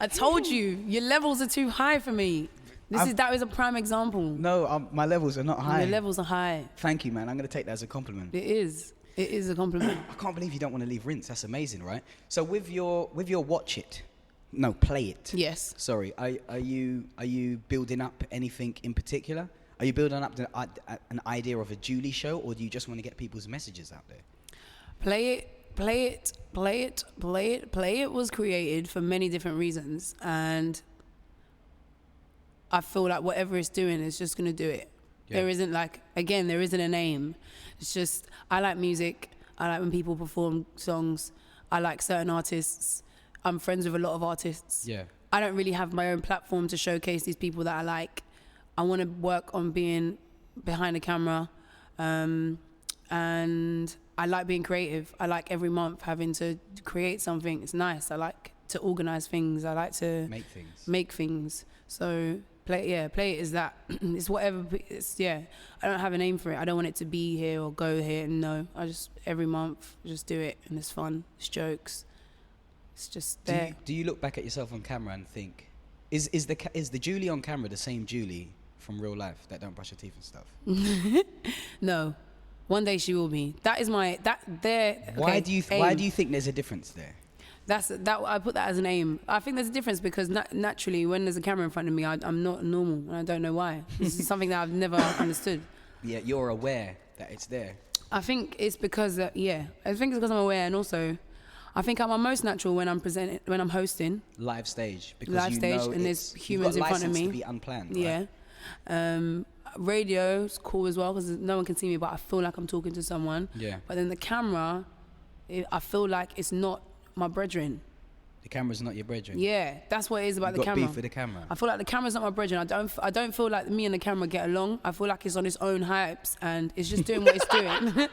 I told you, your levels are too high for me. That is a prime example.
No, my levels are not high.
Your levels are high.
Thank you, man. I'm going to take that as a compliment.
It is a compliment.
I can't believe you don't want to leave Rinse. That's amazing, right? So with your watch it. No, play it.
Yes.
Sorry. Are you building up anything in particular? Are you building up an idea of a Julie show, or do you just want to get people's messages out there?
Play It was created for many different reasons, and I feel like whatever it's doing is just going to do it. Yeah. There isn't a name. It's just, I like music. I like when people perform songs. I like certain artists. I'm friends with a lot of artists. Yeah. I don't really have my own platform to showcase these people that I like. I want to work on being behind the camera. And I like being creative. I like every month having to create something. It's nice. I like to organize things. I like to make things. So play it is that. It's whatever. I don't have a name for it. I don't want it to be here or go here. No, I just every month just do it, and it's fun. It's jokes. It's just there.
Do you look back at yourself on camera and think, is the Julie on camera the same Julie from real life that don't brush her teeth and stuff?
No, one day she will be. That is my
Why do you think there's a difference there?
I put that as an aim. I think there's a difference because naturally, when there's a camera in front of me, I'm not normal, and I don't know why. This is something that I've never understood.
Yeah, you're aware that it's there.
I think it's because I think it's because I'm aware, and also, I think I'm most natural when I'm hosting
Live stage, because
live stage, and there's humans in front of me.
To be unplanned.
Yeah.
Right?
Radio's cool as well because no one can see me, but I feel like I'm talking to someone.
Yeah.
But then the camera, I feel like it's not my brethren.
The camera's not your brethren.
Yeah, that's what it is about the camera.
You got beef with the camera.
I feel like the camera's not my brethren. I don't feel like me and the camera get along. I feel like it's on its own hypes and it's just doing what it's doing.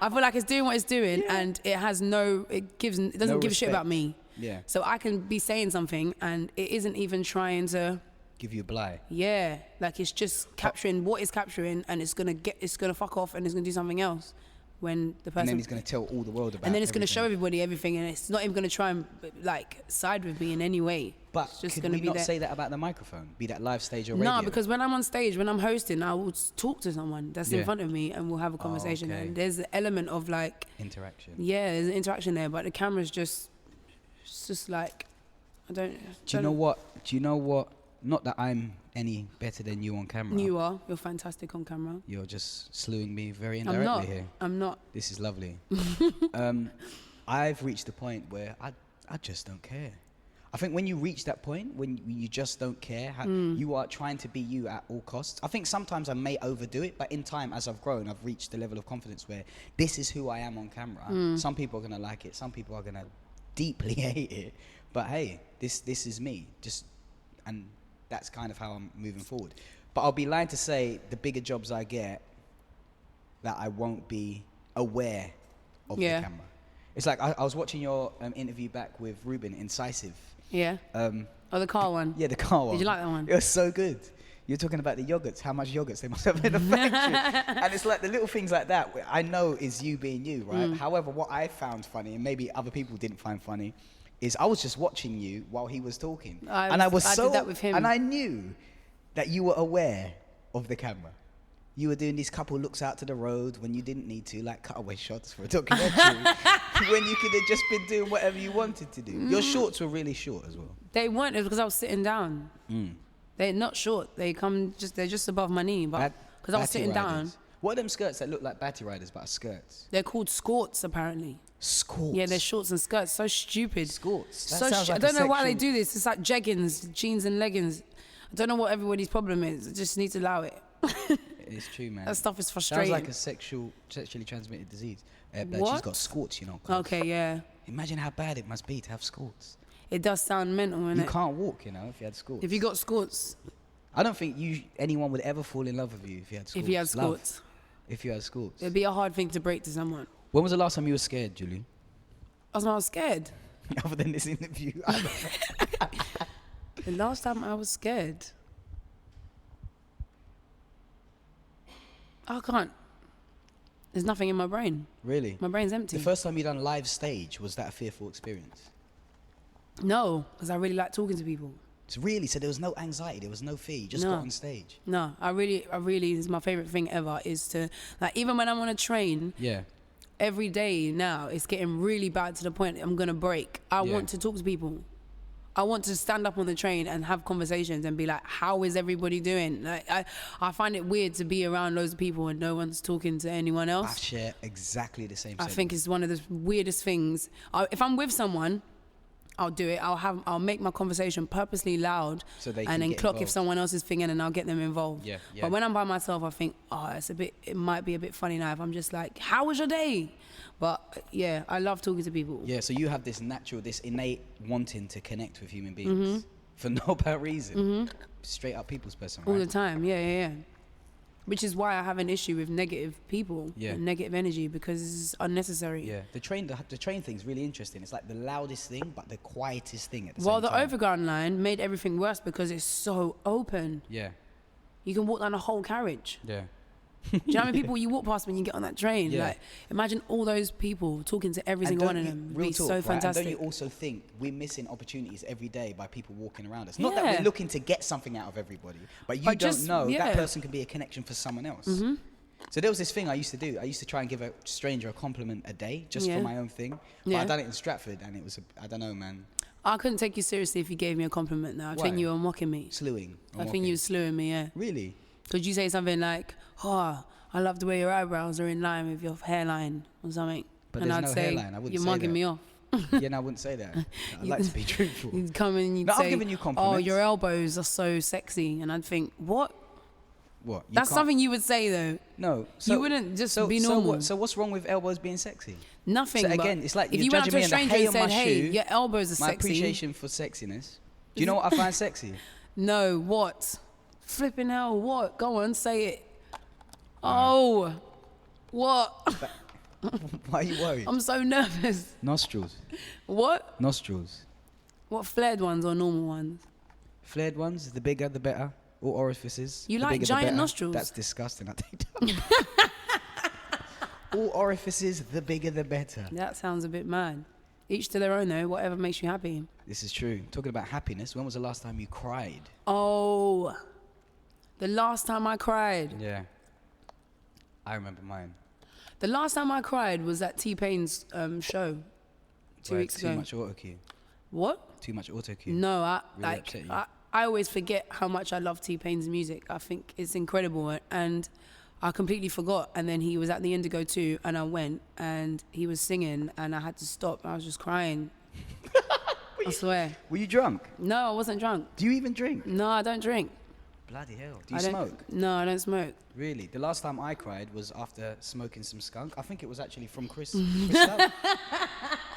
I feel like it's doing what it's doing, and it doesn't give a shit about me.
Yeah.
So I can be saying something and it isn't even trying to
give you a bly.
Yeah, like it's just capturing what it's capturing, and it's gonna fuck off and it's gonna do something else. When the person,
and then he's going to tell all the world about it.
And then it's going to show everybody everything, and it's not even going to try and like side with me in any way.
But
it's just
could
gonna
we
be
not
there.
say that about the microphone? Be that live stage or radio?
No, because when I'm on stage, when I'm hosting, I will talk to someone that's in front of me, and we'll have a conversation.
Okay.
And there's an element of like
interaction.
Yeah, there's an interaction there, but the camera's it's just like Do you know what? Not that I'm any better than you on camera. You're fantastic on camera.
You're just slewing me very indirectly here.
I'm not.
This is lovely. I've reached the point where I just don't care. I think when you reach that point, when you just don't care, you are trying to be you at all costs. I think sometimes I may overdo it, but in time, as I've grown, I've reached the level of confidence where this is who I am on camera. Some people are going to like it. Some people are going to deeply hate it. But hey, this is me. And that's kind of how I'm moving forward. But I'll be lying to say the bigger jobs I get, that I won't be aware of the camera. It's like I was watching your interview back with Reuben, Incisive.
Yeah. The car one.
Yeah, the car one.
Did you like that one?
It was so good. You're talking about the yogurts, how much yogurts they must have in the factory. And it's like the little things like that I know is you being you, right? However, what I found funny, and maybe other people didn't find funny, is I was just watching you while he was talking. I did that with him. And I knew that you were aware of the camera. You were doing these couple looks out to the road when you didn't need to, like cutaway shots for a documentary, when you could have just been doing whatever you wanted to do. Your shorts were really short as well.
They weren't, it was because I was sitting down. They're not short. They're just above my knee, but because I was sitting down.
What are them skirts that look like batty riders but are skirts?
They're called skorts, apparently.
Skorts?
Yeah, they're shorts and skirts. So stupid.
Skorts?
I don't know why they do this. It's like jeggings, jeans and leggings. I don't know what everybody's problem is. I just need to allow it.
It's true, man.
That stuff is frustrating.
Sounds like a sexually transmitted disease.
What?
She's got skorts, you know.
Okay, yeah.
Imagine how bad it must be to have skorts.
It does sound mental, innit?
You can't walk, you know, if you had skorts.
If you got skorts.
I don't think anyone would ever fall in love with you if you had skorts.
If you had skorts.
If you had skorts.
It'd be a hard thing to break to someone.
When was the last time you were scared, Julie?
I was scared.
Other than this interview.
The last time I was scared. I can't. There's nothing in my brain.
Really?
My brain's empty.
The first time you done live stage, was that a fearful experience?
No, because I really like talking to people.
So there was no anxiety, there was no fear, you just got on stage.
No, I really, this is my favorite thing ever, is to, like, even when I'm on a train, every day now, it's getting really bad to the point I'm going to break. I want to talk to people. I want to stand up on the train and have conversations and be like, how is everybody doing? Like, I find it weird to be around loads of people and no one's talking to anyone else.
I share exactly the same.
I think it's one of the weirdest things. If I'm with someone, I'll do it. I'll make my conversation purposely loud,
so they
and
can
then clock
involved.
if someone else is thinking, and I'll get them involved.
Yeah.
But when I'm by myself, I think, it might be a bit funny now if I'm just like, how was your day? But yeah, I love talking to people.
Yeah, so you have this innate wanting to connect with human beings for no apparent reason. Straight up people's person, right?
All the time, yeah. Which is why I have an issue with negative people, and negative energy, because it's unnecessary.
Yeah, the train thing's really interesting. It's like the loudest thing, but the quietest thing at the same time.
Well, the overground line made everything worse because it's so open.
Yeah.
You can walk down a whole carriage.
Yeah.
Do you know how many people you walk past when you get on that train?
Yeah.
Like, imagine all those people talking to every single one of them. It'd be so fantastic.
And don't you also think we're missing opportunities every day by people walking around us? Not that we're looking to get something out of everybody, but you don't know that person can be a connection for someone else. So there was this thing I used to do. I used to try and give a stranger a compliment a day just
Yeah.
for my own thing. But I done it in Stratford, and it was, I don't know, man.
I couldn't take you seriously if you gave me a compliment now. I think
Why?
you were mocking me.
Slewing.
I think you were slewing me, yeah.
Really?
Could you say something like, oh, I love the way your eyebrows are in line with your hairline or something?
But
and
there's
I'd
no
say,
hairline. I wouldn't
you're
say
mugging
that.
me off.
Yeah, no, I wouldn't say that. I'd like to be truthful.
You'd come and you'd
No,
say,
I've given you
oh,
compliments.
your elbows are so sexy. And I'd think, what?
What?
That's something you would say, though.
No.
You wouldn't just be normal.
So what's wrong with elbows being sexy?
Nothing.
So
but
again, it's like
if
you're
you went up
judging
to a
me on the
stranger
hay
and
on
said,
my
hey,
shoe,
your elbows are
my
sexy.
appreciation for sexiness. Do you know what I find sexy?
No, what? Flipping hell, what? Go on, say it. Oh, what?
Why are you worried?
I'm so nervous.
Nostrils.
What?
Nostrils.
What, flared ones or normal ones?
Flared ones, the bigger the better. All orifices.
You
the
like
bigger, the
giant
better.
nostrils?
That's disgusting. I take that. All orifices, the bigger the better.
That sounds a bit mad. Each to their own, though. Whatever makes you happy.
This is true. Talking about happiness, when was the last time you cried?
Oh, the last time I cried.
Yeah. I remember mine.
The last time I cried was at T-Pain's show 2 weeks ago.
Too much auto cue.
What?
Too much auto cue.
No,
Really upset you?
I always forget how much I love T-Pain's music. I think it's incredible, and I completely forgot. And then he was at the Indigo too, and I went, and he was singing, and I had to stop. I was just crying. I swear.
Were you drunk?
No, I wasn't drunk.
Do you even drink?
No, I don't drink.
Bloody hell. Do you smoke?
No, I don't smoke.
Really? The last time I cried was after smoking some skunk. I think it was actually from Chris Love.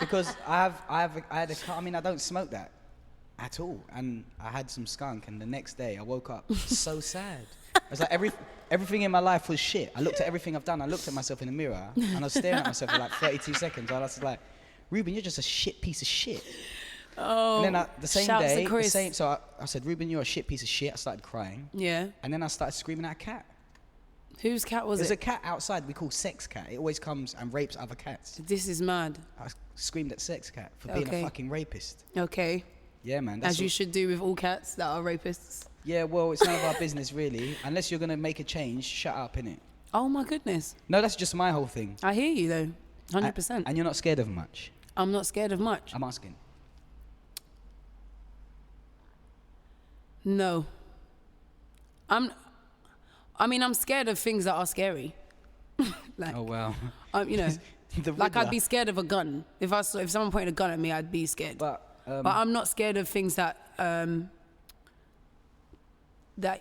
Because I don't smoke that at all. And I had some skunk, and the next day I woke up so sad. I was like, everything in my life was shit. I looked at everything I've done. I looked at myself in the mirror, and I was staring at myself for like 32 seconds. I was like, Reuben, you're just a shit piece of shit.
Oh,
And then the same
shouts to
day,
Chris.
so I said, Reuben, you're a shit piece of shit. I started crying.
Yeah.
And then I started screaming at a cat.
Whose cat was
There's
it?
a cat outside we call Sex Cat. It always comes and rapes other cats.
This is mad.
I screamed at Sex Cat for being
Okay.
a fucking rapist.
Okay.
Yeah, man.
As you should do with all cats that are rapists.
Yeah, well, it's none of our business, really. Unless you're going to make a change, shut up, innit?
Oh my goodness.
No, that's just my whole thing.
I hear you though. 100%.
And you're not scared of much.
I'm not scared of much.
I'm asking.
No. I'm scared of things that are scary. Like,
Oh, wow.
you know,
The
like I'd
Riddler.
be scared of a gun. If someone pointed a gun at me, I'd be scared.
But
I'm not scared of things that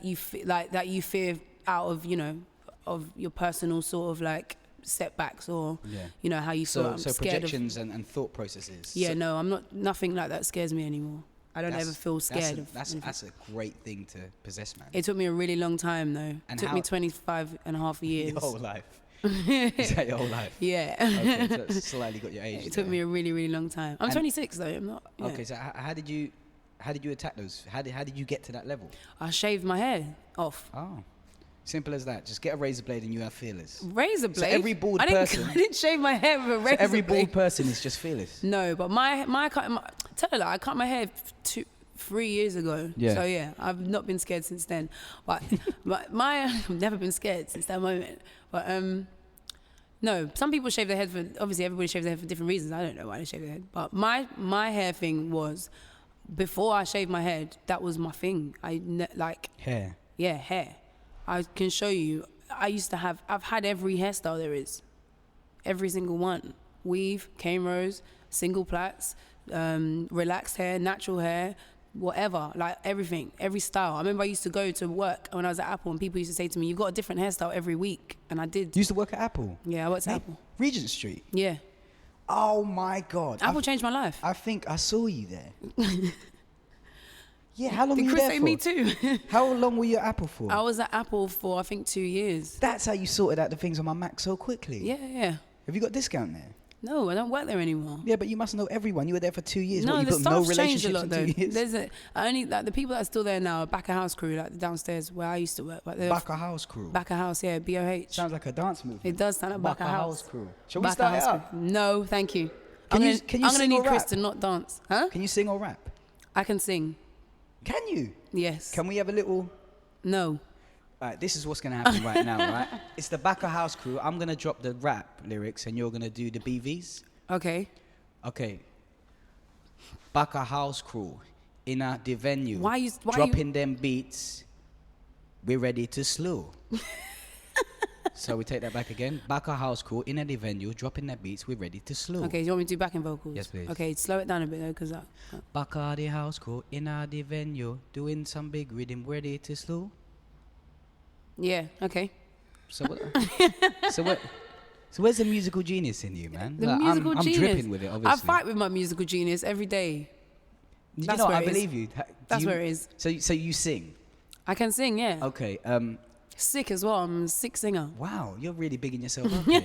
you fear out of, you know, of your personal sort of like setbacks or
Yeah.
you know how you feel. I'm
So
scared
projections and thought processes.
Yeah,
So
no, I'm not. Nothing like that scares me anymore. I don't ever feel scared of.
That's
anything.
a great thing to possess, man.
It took me a really long time though.
And
It took
how-
me 25 and a half years.
Your whole life. Is that your whole life?
Yeah.
Okay, so that's slightly got your age.
It took me a really, really long time. I'm
And-
26 though. I'm not. Yeah.
Okay, so how did you attack those? How did you get to that level?
I shaved my hair off.
Oh, simple as that. Just get a razor blade and you have fearless.
Razor blade.
every bald
I didn't,
person-
I didn't shave my hair with a razor
So every
blade.
bald person is just fearless.
No, but tell her that I cut my hair 3 years ago.
Yeah.
So yeah, I've not been scared since then. But I've never been scared since that moment. But no, some people shave their head for, obviously everybody shaves their head for different reasons. I don't know why they shave their head. But my hair thing was, before I shaved my head, that was my thing.
Hair.
Yeah, hair. I can show you. I've had every hairstyle there is. Every single one. Weave, cane rows, single plaits, relaxed hair, natural hair, whatever. Like everything, every style. I remember I used to go to work when I was at Apple and people used to say to me, you've got a different hairstyle every week. And I did.
You used to work at Apple?
Yeah, I worked at
Mate,
Apple.
Regent Street?
Yeah.
Oh my God.
Apple changed my life.
I think I saw you there. Yeah, how long
Did
were you
Chris
there
say
for?
me too?
How long were you at Apple for?
I was at Apple for, I think, 2 years.
That's how you sorted out the things on my Mac so quickly.
Yeah.
Have you got a discount there?
No, I don't work there anymore.
Yeah, but you must know everyone. You were there for 2 years.
No,
What, you
the
built no
staff's changed a
relationships
lot
in
though.
2 years?
There's only like the people that are still there now are back of house crew, like downstairs where I used to work. Like
Back a House Crew.
Back of house, yeah, BOH.
Sounds like a dance movement.
It does sound like back of house.
Crew. Shall we
Back
start
of
it
house
up?
crew. No, thank you.
Can you
I'm gonna
sing
need
or
Chris
rap?
to not dance, huh?
Can you sing or rap?
I can sing.
Can you?
Yes.
Can we have a little...
No.
Alright, this is what's gonna happen right now, right? It's the Backer House crew. I'm gonna drop the rap lyrics, and you're gonna do the BVs.
Okay.
Okay. Backer House crew, in the venue.
Why
dropping them beats? We're ready to slew. So we take that back again. Backer House crew, in the venue, dropping their beats. We're ready to slew.
Okay, do you want me to do backing vocals?
Yes, please.
Okay, slow it down a bit though, because
Backer the house crew, in the venue, doing some big rhythm. Ready to slew.
yeah, okay.
So what? So where's the musical genius in you, man?
The
Like,
musical
I'm
genius.
dripping with it, obviously.
I fight with my musical genius every day.
You
That's
know,
where
I
it is.
believe you.
That's where it is.
So you sing.
I can sing, yeah.
Okay.
Sick as well. I'm a sick singer.
Wow, you're really bigging yourself up here.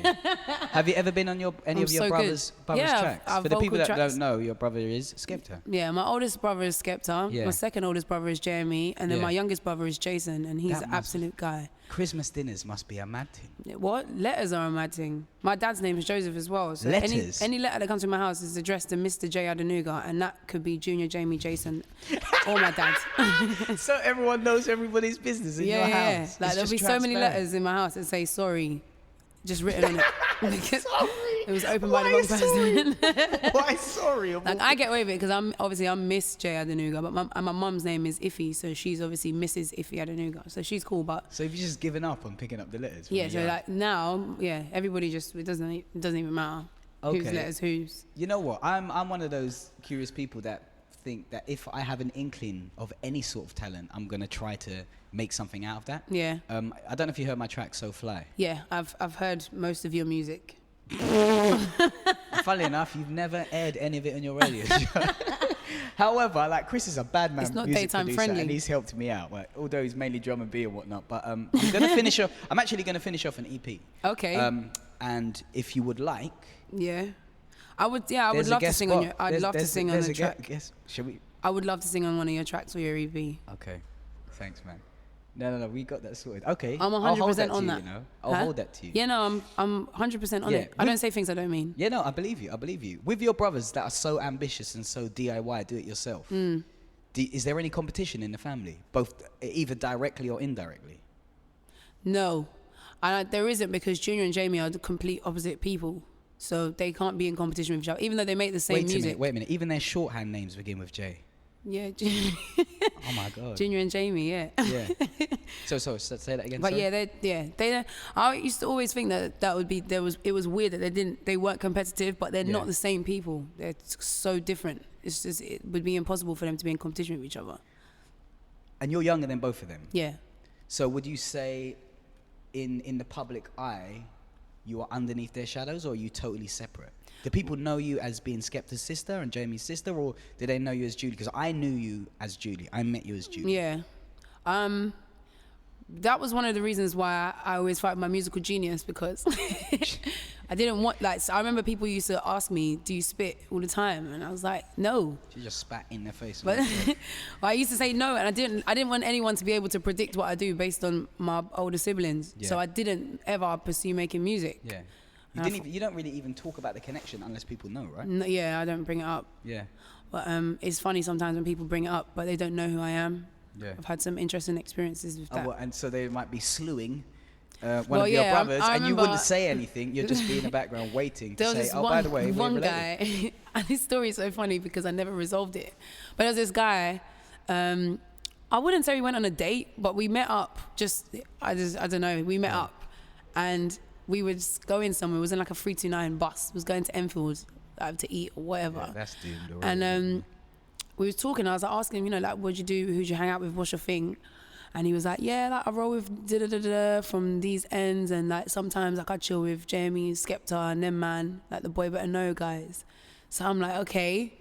Have you ever been on any
I'm
of your
so good.
brother's
Yeah,
tracks?
our
For the people
vocal
that
tracks.
don't know, your brother is Skepta.
Yeah, my oldest brother is Skepta.
Yeah.
My second oldest brother is Jeremy. And then
Yeah.
my youngest brother is Jason. And he's
That
an
must-
absolute guy.
Christmas dinners must be a mad thing.
What? Letters are a mad thing. My dad's name is Joseph as well. So
Letters?
Any letter that comes to my house is addressed to Mr. J. Adenuga. And that could be Junior, Jamie, Jason, or my dad.
So everyone knows everybody's business in your house.
Like
It's
there'll
just
be so many
transparent.
letters in my house that say sorry, just written on it. Because
Sorry.
it was opened by the wrong person.
Why sorry?
Like I get away with it because I'm Miss J Adenuga, but my mum's name is Iffy, so she's obviously Mrs. Iffy Adenuga, so she's cool. But
So have you just given up on picking up the letters? from
yeah,
the
so
yard?
like now, yeah, everybody just it doesn't even matter whose
Okay.
letters whose.
You know what? I'm one of those curious people that think that if I have an inkling of any sort of talent, I'm gonna try to make something out of that.
Yeah,
I don't know if you heard my track "So Fly."
yeah, I've heard most of your music.
Funnily enough, you've never aired any of it on your radio show. However, like Chris is a bad man,
It's not
music
daytime
producer,
friendly.
and he's helped me out. Like, although he's mainly drum and B and whatnot, but I'm gonna finish off. I'm actually gonna finish off an EP.
Okay.
And if you would like,
Yeah, I would. Yeah, I would
there's a
love to
guest
sing
spot.
on your. I'd
There's-
love to
there's-
sing on
there's
the
a
track.
Guess, shall we?
I would love to sing on one of your tracks or your EP.
Okay, thanks, man. No, we got that sorted. Okay,
I'm
I'll hold
100%
that
on
to
that.
you, you know? I'll
Huh?
hold that to you.
Yeah, no, I'm 100% on
Yeah,
it. I don't say things I don't mean.
Yeah, no, I believe you. I believe you. With your brothers that are so ambitious and so DIY, do it yourself.
Mm.
Is there any competition in the family, both either directly or indirectly?
No, there isn't because Junior and Jamie are the complete opposite people, so they can't be in competition with each other, even though they make the same music.
Wait a minute. Even their shorthand names begin with J.
Yeah,
Oh my God.
Junior and Jamie, yeah.
Yeah. So say that again.
But
sorry.
yeah, they. I used to always think that would be It was weird that they weren't competitive, but they're
Yeah.
not the same people. They're so different. It's just it would be impossible for them to be in competition with each other.
And you're younger than both of them.
Yeah.
So would you say, in the public eye, you are underneath their shadows, or are you totally separate? Do people know you as being Skepta's sister and Jamie's sister, or do they know you as Julie? Because I knew you as Julie. I met you as Julie.
Yeah. That was one of the reasons why I always fight my musical genius, because I didn't want, like, so I remember people used to ask me, do you spit all the time? And I was like, no.
She just spat in their face.
But I used to say no, and I didn't want anyone to be able to predict what I do based on my older siblings.
Yeah.
So I didn't ever pursue making music.
Yeah.
And
You don't really even talk about the connection unless people know, right?
Yeah, I don't bring it up.
Yeah.
But it's funny sometimes when people bring it up, but they don't know who I am.
Yeah.
I've had some interesting experiences with that.
And so they might be slewing one
Well,
of your
yeah,
brothers,
I
and you
remember-
wouldn't say anything. You'd just be in the background waiting to
There was
say,
this
"Oh,
one,
by the way, we're
one
related."
guy, and this story is so funny because I never resolved it. But there was this guy. I wouldn't say we went on a date, but we met up. I don't know. We met up, and we were just going somewhere. It was in like a 329 bus. It was going to Enfield to eat or whatever.
Yeah, that's doomed already.
And we were talking. I was like asking him, like, what'd you do? Who'd you hang out with? What's your thing? And he was like, yeah, like I roll with da-da-da-da from these ends, and like sometimes like I chill with Jamie, Skepta, and them man, like the Boy Better Know guys. So I'm like, okay.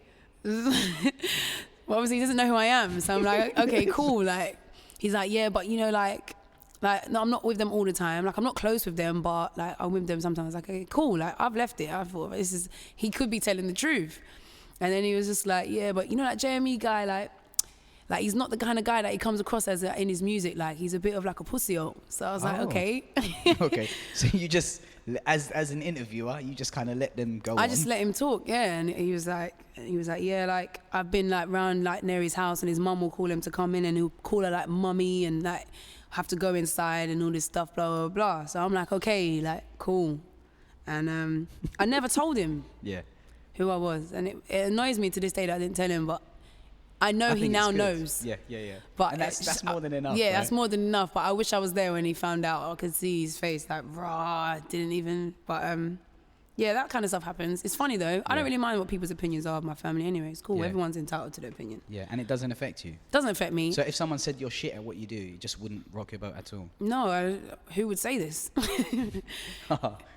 Well, obviously he doesn't know who I am. So I'm like, okay, cool. Like, he's like, yeah, but you know, like no, I'm not with them all the time. Like, I'm not close with them, but like I'm with them sometimes. Like, okay, cool. Like, I've left it. I thought he could be telling the truth. And then he was just like, yeah, but you know, that JME guy, like he's not the kind of guy that he comes across as in his music. Like, he's a bit of like a pussy-o. So I was like, okay.
Okay, so you just, as an interviewer, you just kind of let them go on.
I just let him talk, yeah. And he was like, yeah, like I've been like round like near his house, and his mum will call him to come in, and he'll call her like mummy, and like have to go inside and all this stuff, blah, blah, blah. So I'm like, okay, like, cool. And I never told him who I was. And it annoys me to this day that I didn't tell him, but I know he now knows.
Yeah.
But
and that's more than enough.
Yeah,
right?
that's more than enough. But I wish I was there when he found out. I could see his face, like, raw, didn't even. But yeah, that kind of stuff happens. It's funny though. I don't really mind what people's opinions are of my family anyway. It's cool.
Yeah.
Everyone's entitled to their opinion.
Yeah, and it doesn't affect you.
Doesn't affect me.
So if someone said you're shit at what you do, you just wouldn't rock your boat at all.
No, who would say this? It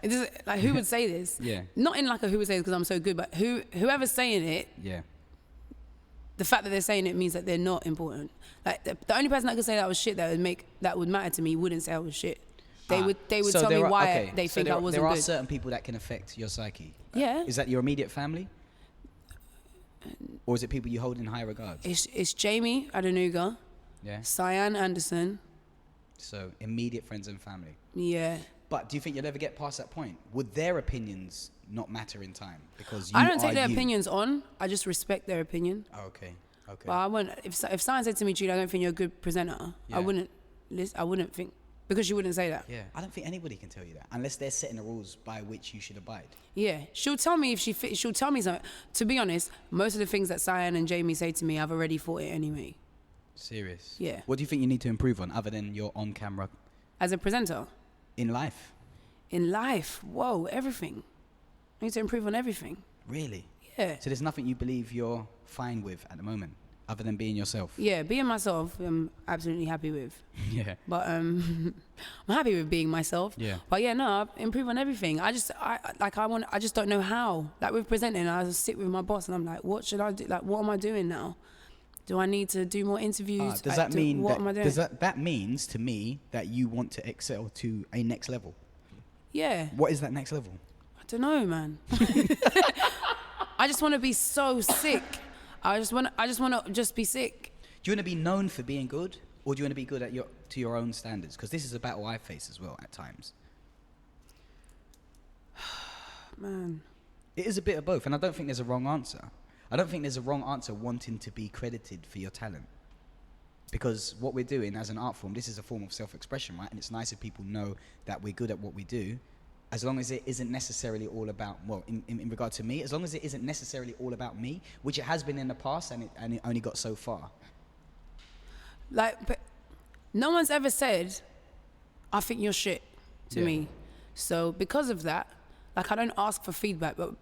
doesn't, like, who would say this?
Yeah.
Not in like a who would say this because I'm so good, but whoever's saying it.
Yeah.
The fact that they're saying it means that they're not important. Like the only person that could say that was shit that would matter to me wouldn't say I was shit. They would
so
tell me why
okay.
they
so
think I wasn't
good. There are
good.
certain people that can affect your psyche.
Yeah.
Is that your immediate family? Or is it people you hold in high regards?
It's Jamie Adenuga,
Yeah.
Cyan Anderson.
So immediate friends and family.
Yeah.
But do you think you'll ever get past that point? Would their opinions not matter in time? Because
I don't take their opinions on. I just respect their opinion.
Oh, okay.
But I wouldn't. If someone said to me, "Jude, I don't think you're a good presenter,"
Yeah.
I wouldn't think, because she wouldn't say that.
Yeah. I don't think anybody can tell you that unless they're setting the rules by which you should abide.
Yeah, she'll tell me if she'll tell me something. To be honest, most of the things that Cyan and Jamie say to me, I've already thought it anyway.
Serious?
Yeah.
What do you think you need to improve on other than your on-camera?
As a presenter?
In life?
In life, whoa, everything. I need to improve on everything.
Really?
Yeah.
So there's nothing you believe you're fine with at the moment, other than being yourself?
Yeah, being myself, I'm absolutely happy with.
Yeah.
But I'm happy with being myself.
Yeah.
But yeah, no, I improve on everything. I just don't know how. Like with presenting, I just sit with my boss and I'm like, what should I do? Like, what am I doing now? Do I need to do more interviews?
Does that mean
what am I doing?
that means to me that you want to excel to a next level?
Yeah.
What is that next level?
I don't know, man. I just want to be so sick. I just want to just be sick.
Do you want to be known for being good, or do you want to be good at to your own standards? Because this is a battle I face as well at times.
Man.
It is a bit of both, and I don't think there's a wrong answer. I don't think there's a wrong answer wanting to be credited for your talent. Because what we're doing as an art form, this is a form of self-expression, right? And it's nice if people know that we're good at what we do, as long as it isn't necessarily all about, well, in regard to me, as long as it isn't necessarily all about me, which it has been in the past, and it only got so far.
Like, but no one's ever said, I think you're shit to me. So because of that, like, I don't ask for feedback, but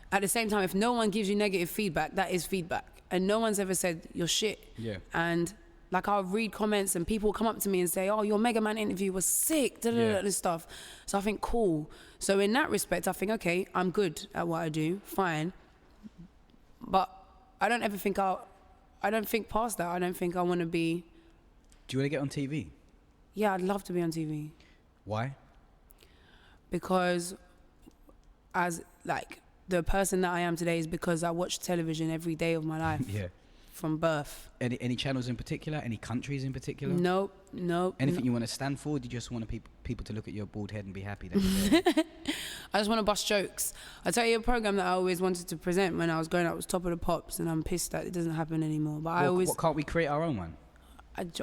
at the same time, if no one gives you negative feedback, that is feedback. And no one's ever said you're shit.
Yeah.
And like, I'll read comments and people come up to me and say, oh, your Mega Man interview was sick, and stuff. So I think, cool. So in that respect, I think, okay, I'm good at what I do, fine. But I don't ever think I don't think past that. I don't think I want to be.
Do you want to get on TV?
Yeah, I'd love to be on TV.
Why?
Because as, like, the person that I am today is because I watch television every day of my life.
Yeah.
From birth.
Any channels in particular? Any countries in particular?
Nope.
Anything you want to stand for? Or do you just want people to look at your bald head and be happy that you're there?
I just want to bust jokes. I tell you, a program that I always wanted to present when I was growing up was Top of the Pops, and I'm pissed that it doesn't happen anymore. But
what, can't we create our own one?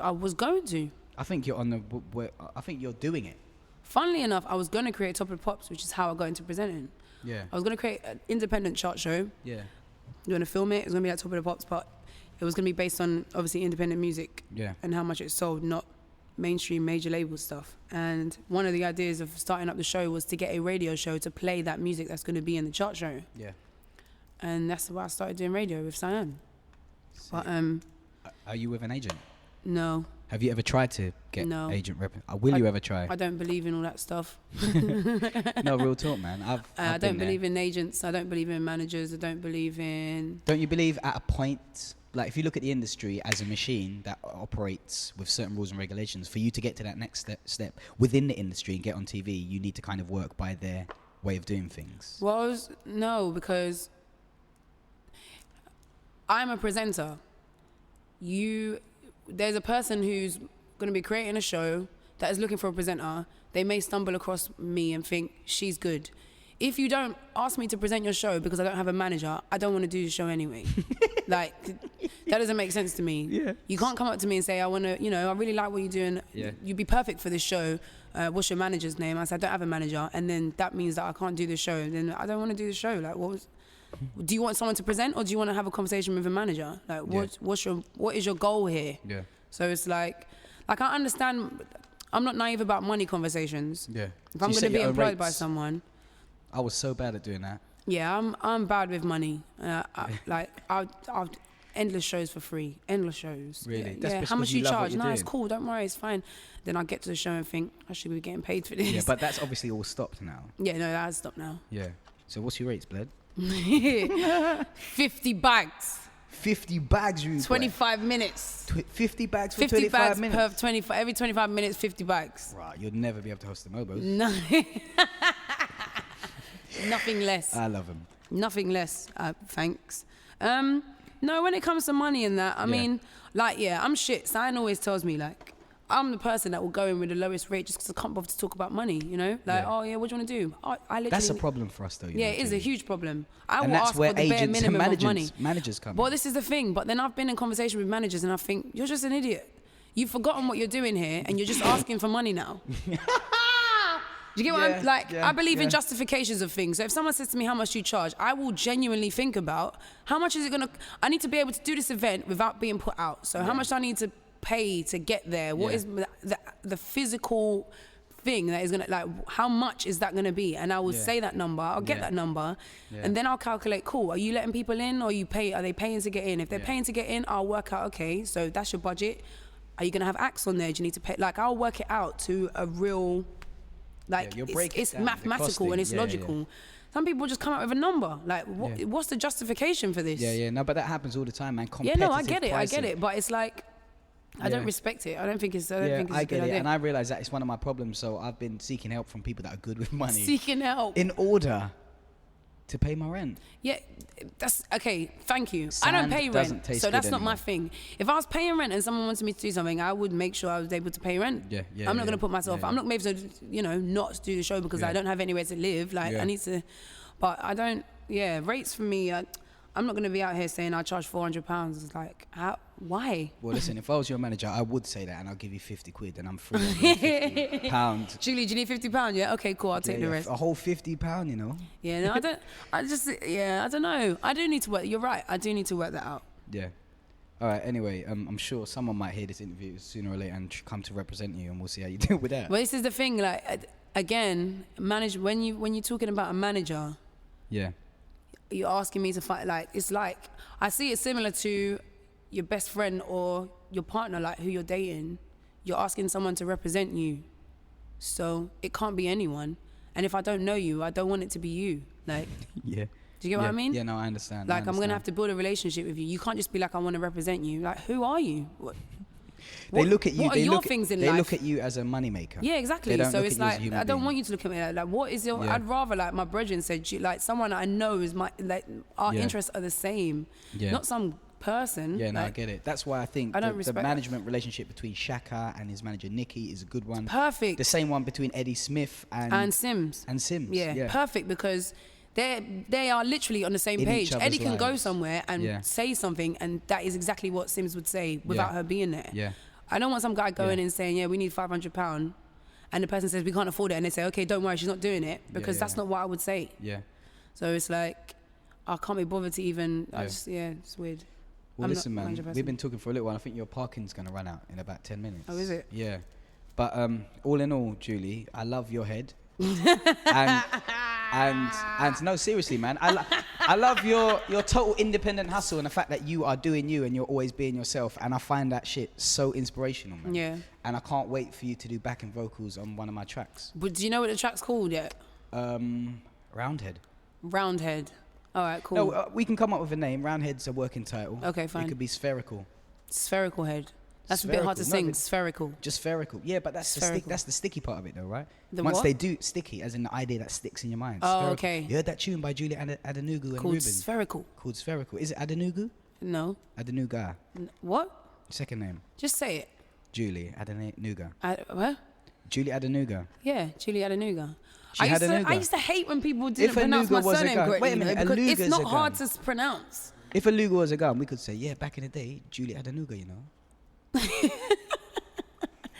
I was going to.
I think you're I think you're doing it.
Funnily enough, I was going to create Top of the Pops, which is how I got into presenting.
Yeah.
I was going to create an independent chart show.
Yeah.
You're going to film it. It was going to be like Top of the Pops, but it was going to be based on, obviously, independent music.
Yeah.
And how much it sold, not mainstream major label stuff. And one of the ideas of starting up the show was to get a radio show to play that music that's going to be in the chart show.
Yeah.
And that's why I started doing radio with Cyan. But
are you with an agent?
No.
Have you ever tried to get
No.
agent rep? Will you ever try?
I don't believe in all that stuff.
No, real talk, man.
I don't believe in agents. I don't believe in managers. I don't believe in.
Don't you believe at a point, like if you look at the industry as a machine that operates with certain rules and regulations, for you to get to that next step within the industry and get on TV, you need to kind of work by their way of doing things?
Well, no, because I'm a presenter. There's a person who's going to be creating a show that is looking for a presenter. They may stumble across me and think she's good. if you don't ask me to present your show because I don't have a manager, I don't want to do the show anyway. Like, that doesn't make sense to me.
Yeah.
You can't come up to me and say, I want to, I really like what you're doing.
Yeah.
You'd be perfect for this show. What's your manager's name? I said, I don't have a manager. And then that means that I can't do the show. Then I don't want to do the show. Like, do you want someone to present, or do you want to have a conversation with a manager? Like, what is your goal here?
Yeah.
So it's like I understand. I'm not naive about money conversations.
Yeah.
If I'm going to be employed by someone.
I was so bad at doing that.
Yeah, I'm bad with money. I've endless shows for free. Endless shows.
Really?
Yeah. How much you charge? No, it's cool. Don't worry, it's fine. Then I get to the show and think I should be getting paid for this.
Yeah, but that's obviously all stopped now.
Yeah, no, that has stopped now.
Yeah. So what's your rates, Bled?
50 bags.
50 bags, you
25 minutes.
50 bags for
50
25
bags
minutes?
per 25. Every 25 minutes, 50 bags.
Right, you'll never be able to host the Mobos.
No. Nothing less.
I love them.
Nothing less. Thanks. No, when it comes to money and that, I mean, I'm shit. Sign always tells me, I'm the person that will go in with the lowest rate just because I can't bother to talk about money, what do you want to do? I literally...
That's a problem for us, though.
It is a huge problem. I
and
will
that's
ask
where
for the bare
agents
minimum
and
of money.
managers come
Well,
in.
this is the thing. But then I've been in conversation with managers and I think, you're just an idiot. You've forgotten what you're doing here and you're just asking for money now. Do you get what I'm like? I believe in justifications of things. So if someone says to me how much you charge, I will genuinely think about how much is it gonna. I need to be able to do this event without being put out. So how much do I need to pay to get there? What is the physical thing that is gonna how much is that gonna be? And I will say that number. I'll get that number, and then I'll calculate. Cool. Are you letting people in, or are they paying to get in? If they're paying to get in, I'll work out. Okay, so that's your budget. Are you gonna have acts on there? Do you need to pay? I'll work it out to a real. It's mathematical and it's logical. Some people just come up with a number. What's the justification for this?
No, but that happens all the time, man.
Yeah, no, I get it, but it's I don't respect it. I don't think it's a good idea.
And I realise that it's one of my problems, so I've been seeking help from people that are good with money.
Seeking help.
In order to pay my rent.
Yeah, that's okay. Thank you.
Sand
I don't pay rent, so that's not
anymore.
my thing. If I was paying rent and someone wanted me to do something, I would make sure I was able to pay rent. I'm not going to put myself. I'm not maybe to not do the show because I don't have anywhere to live. I need to, but I don't. Yeah, rates for me. I'm not going to be out here saying I charge £400. It's how? Why?
Well, listen, if I was your manager, I would say that, and I'll give you 50 quid, and I'm free. £50.
Julie, do you need £50? Yeah, okay, cool. I'll take the rest.
A whole £50,
Yeah, no, I don't. I don't know. I do need to work. You're right. I do need to work that out.
Yeah. All right. Anyway, I'm sure someone might hear this interview sooner or later and come to represent you, and we'll see how you deal with that.
Well, this is the thing. Again, when you're talking about a manager.
Yeah.
You're asking me to fight. It's I see it similar to your best friend or your partner, who you're dating. You're asking someone to represent you, so it can't be anyone. And if I don't know you, I don't want it to be you. Yeah. Do you get what I mean?
Yeah, no, I understand.
I'm gonna have to build a relationship with you. You can't just be I want to represent you. Who are you?
They look at you.
What are your things in life?
They look at you as a moneymaker.
Yeah, exactly.
So
it's I don't want you to look at me what is your? I'd rather my brethren said someone I know is our interests are the same. Yeah. Not some person.
Yeah, no, I get it. That's why I think the management relationship between Shaka and his manager Nikki is a good one.
Perfect.
The same one between Eddie Smith and Sims. Yeah,
perfect because. They are literally on the same page. Eddie can go somewhere and say something, and that is exactly what Sims would say without her being there. Yeah. I don't want some guy going in and saying, we need £500, and the person says we can't afford it, and they say, okay, don't worry, she's not doing it, because that's not what I would say. Yeah. So it's I can't be bothered to even. It's weird.
Well, listen, man, we've been talking for a little while. I think your parking's going to run out in about 10 minutes.
Oh, is it?
Yeah. But all in all, Julie, I love your head. and no, seriously, man, I love your total independent hustle and the fact that you are doing you and you're always being yourself, and I find that shit so inspirational, man. Yeah. And I can't wait for you to do backing vocals on one of my tracks.
But do you know what the track's called yet?
Roundhead.
Roundhead. All right, cool.
No, we can come up with a name. Roundhead's a working title.
Okay, fine.
It could be Spherical.
Spherical head. That's spherical. A bit hard to sing. Spherical.
Just spherical. Yeah, but that's the sticky part of it, though, right?
Once
they do sticky, as in the idea that sticks in your mind.
Oh,
spherical.
Okay.
You heard that tune by Julie Adenuga and
Called
Reuben.
Spherical.
Called Spherical. Is it Adenuga?
No.
Adenuga.
What?
Second name.
Just say it.
Julie Adenuga.
What?
Julie Adenuga.
Yeah, Julie Adenuga.
She had Adenuga.
I used to hate when people didn't pronounce
Anuga
my
was a
surname
gun.
correctly.
Wait a minute,
because it's
Aluga's
not
a
hard
gun.
to pronounce.
If Aluga was a gun, we could say, yeah, back in the day, Julie Adenuga, you know.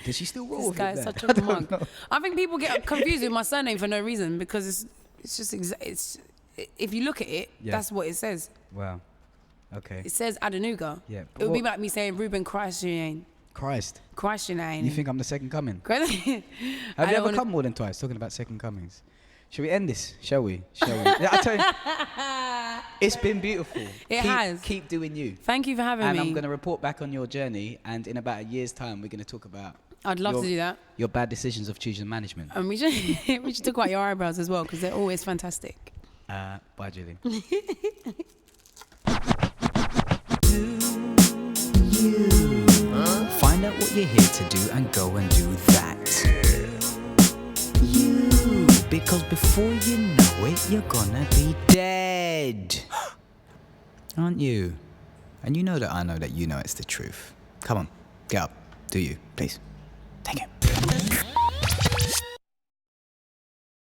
Does she still roll
This
with
guy
it
is
there?
such a mug. I think people get confused with my surname for no reason because it's just it's if you look at it, that's what it says.
Wow. Okay.
It says Adenuga.
Yeah.
It would be like me saying Reuben Christ.
Christ. You think I'm the second coming? Have you ever come more than twice? Talking about second comings. Shall we end this? Shall we? Yeah, I tell you, it's been beautiful.
It has.
Keep doing you.
Thank you for having me.
And I'm going to report back on your journey. And in about a year's time, we're going to talk about.
I'd love to do that.
Your bad decisions of choosing management.
And we should talk about your eyebrows as well because they're always fantastic.
Bye, Julie. Find out what you're here to do and go and do that. Because before you know it, you're gonna be dead. Aren't you? And you know that I know that you know it's the truth. Come on, get up. Do you, please. Take it.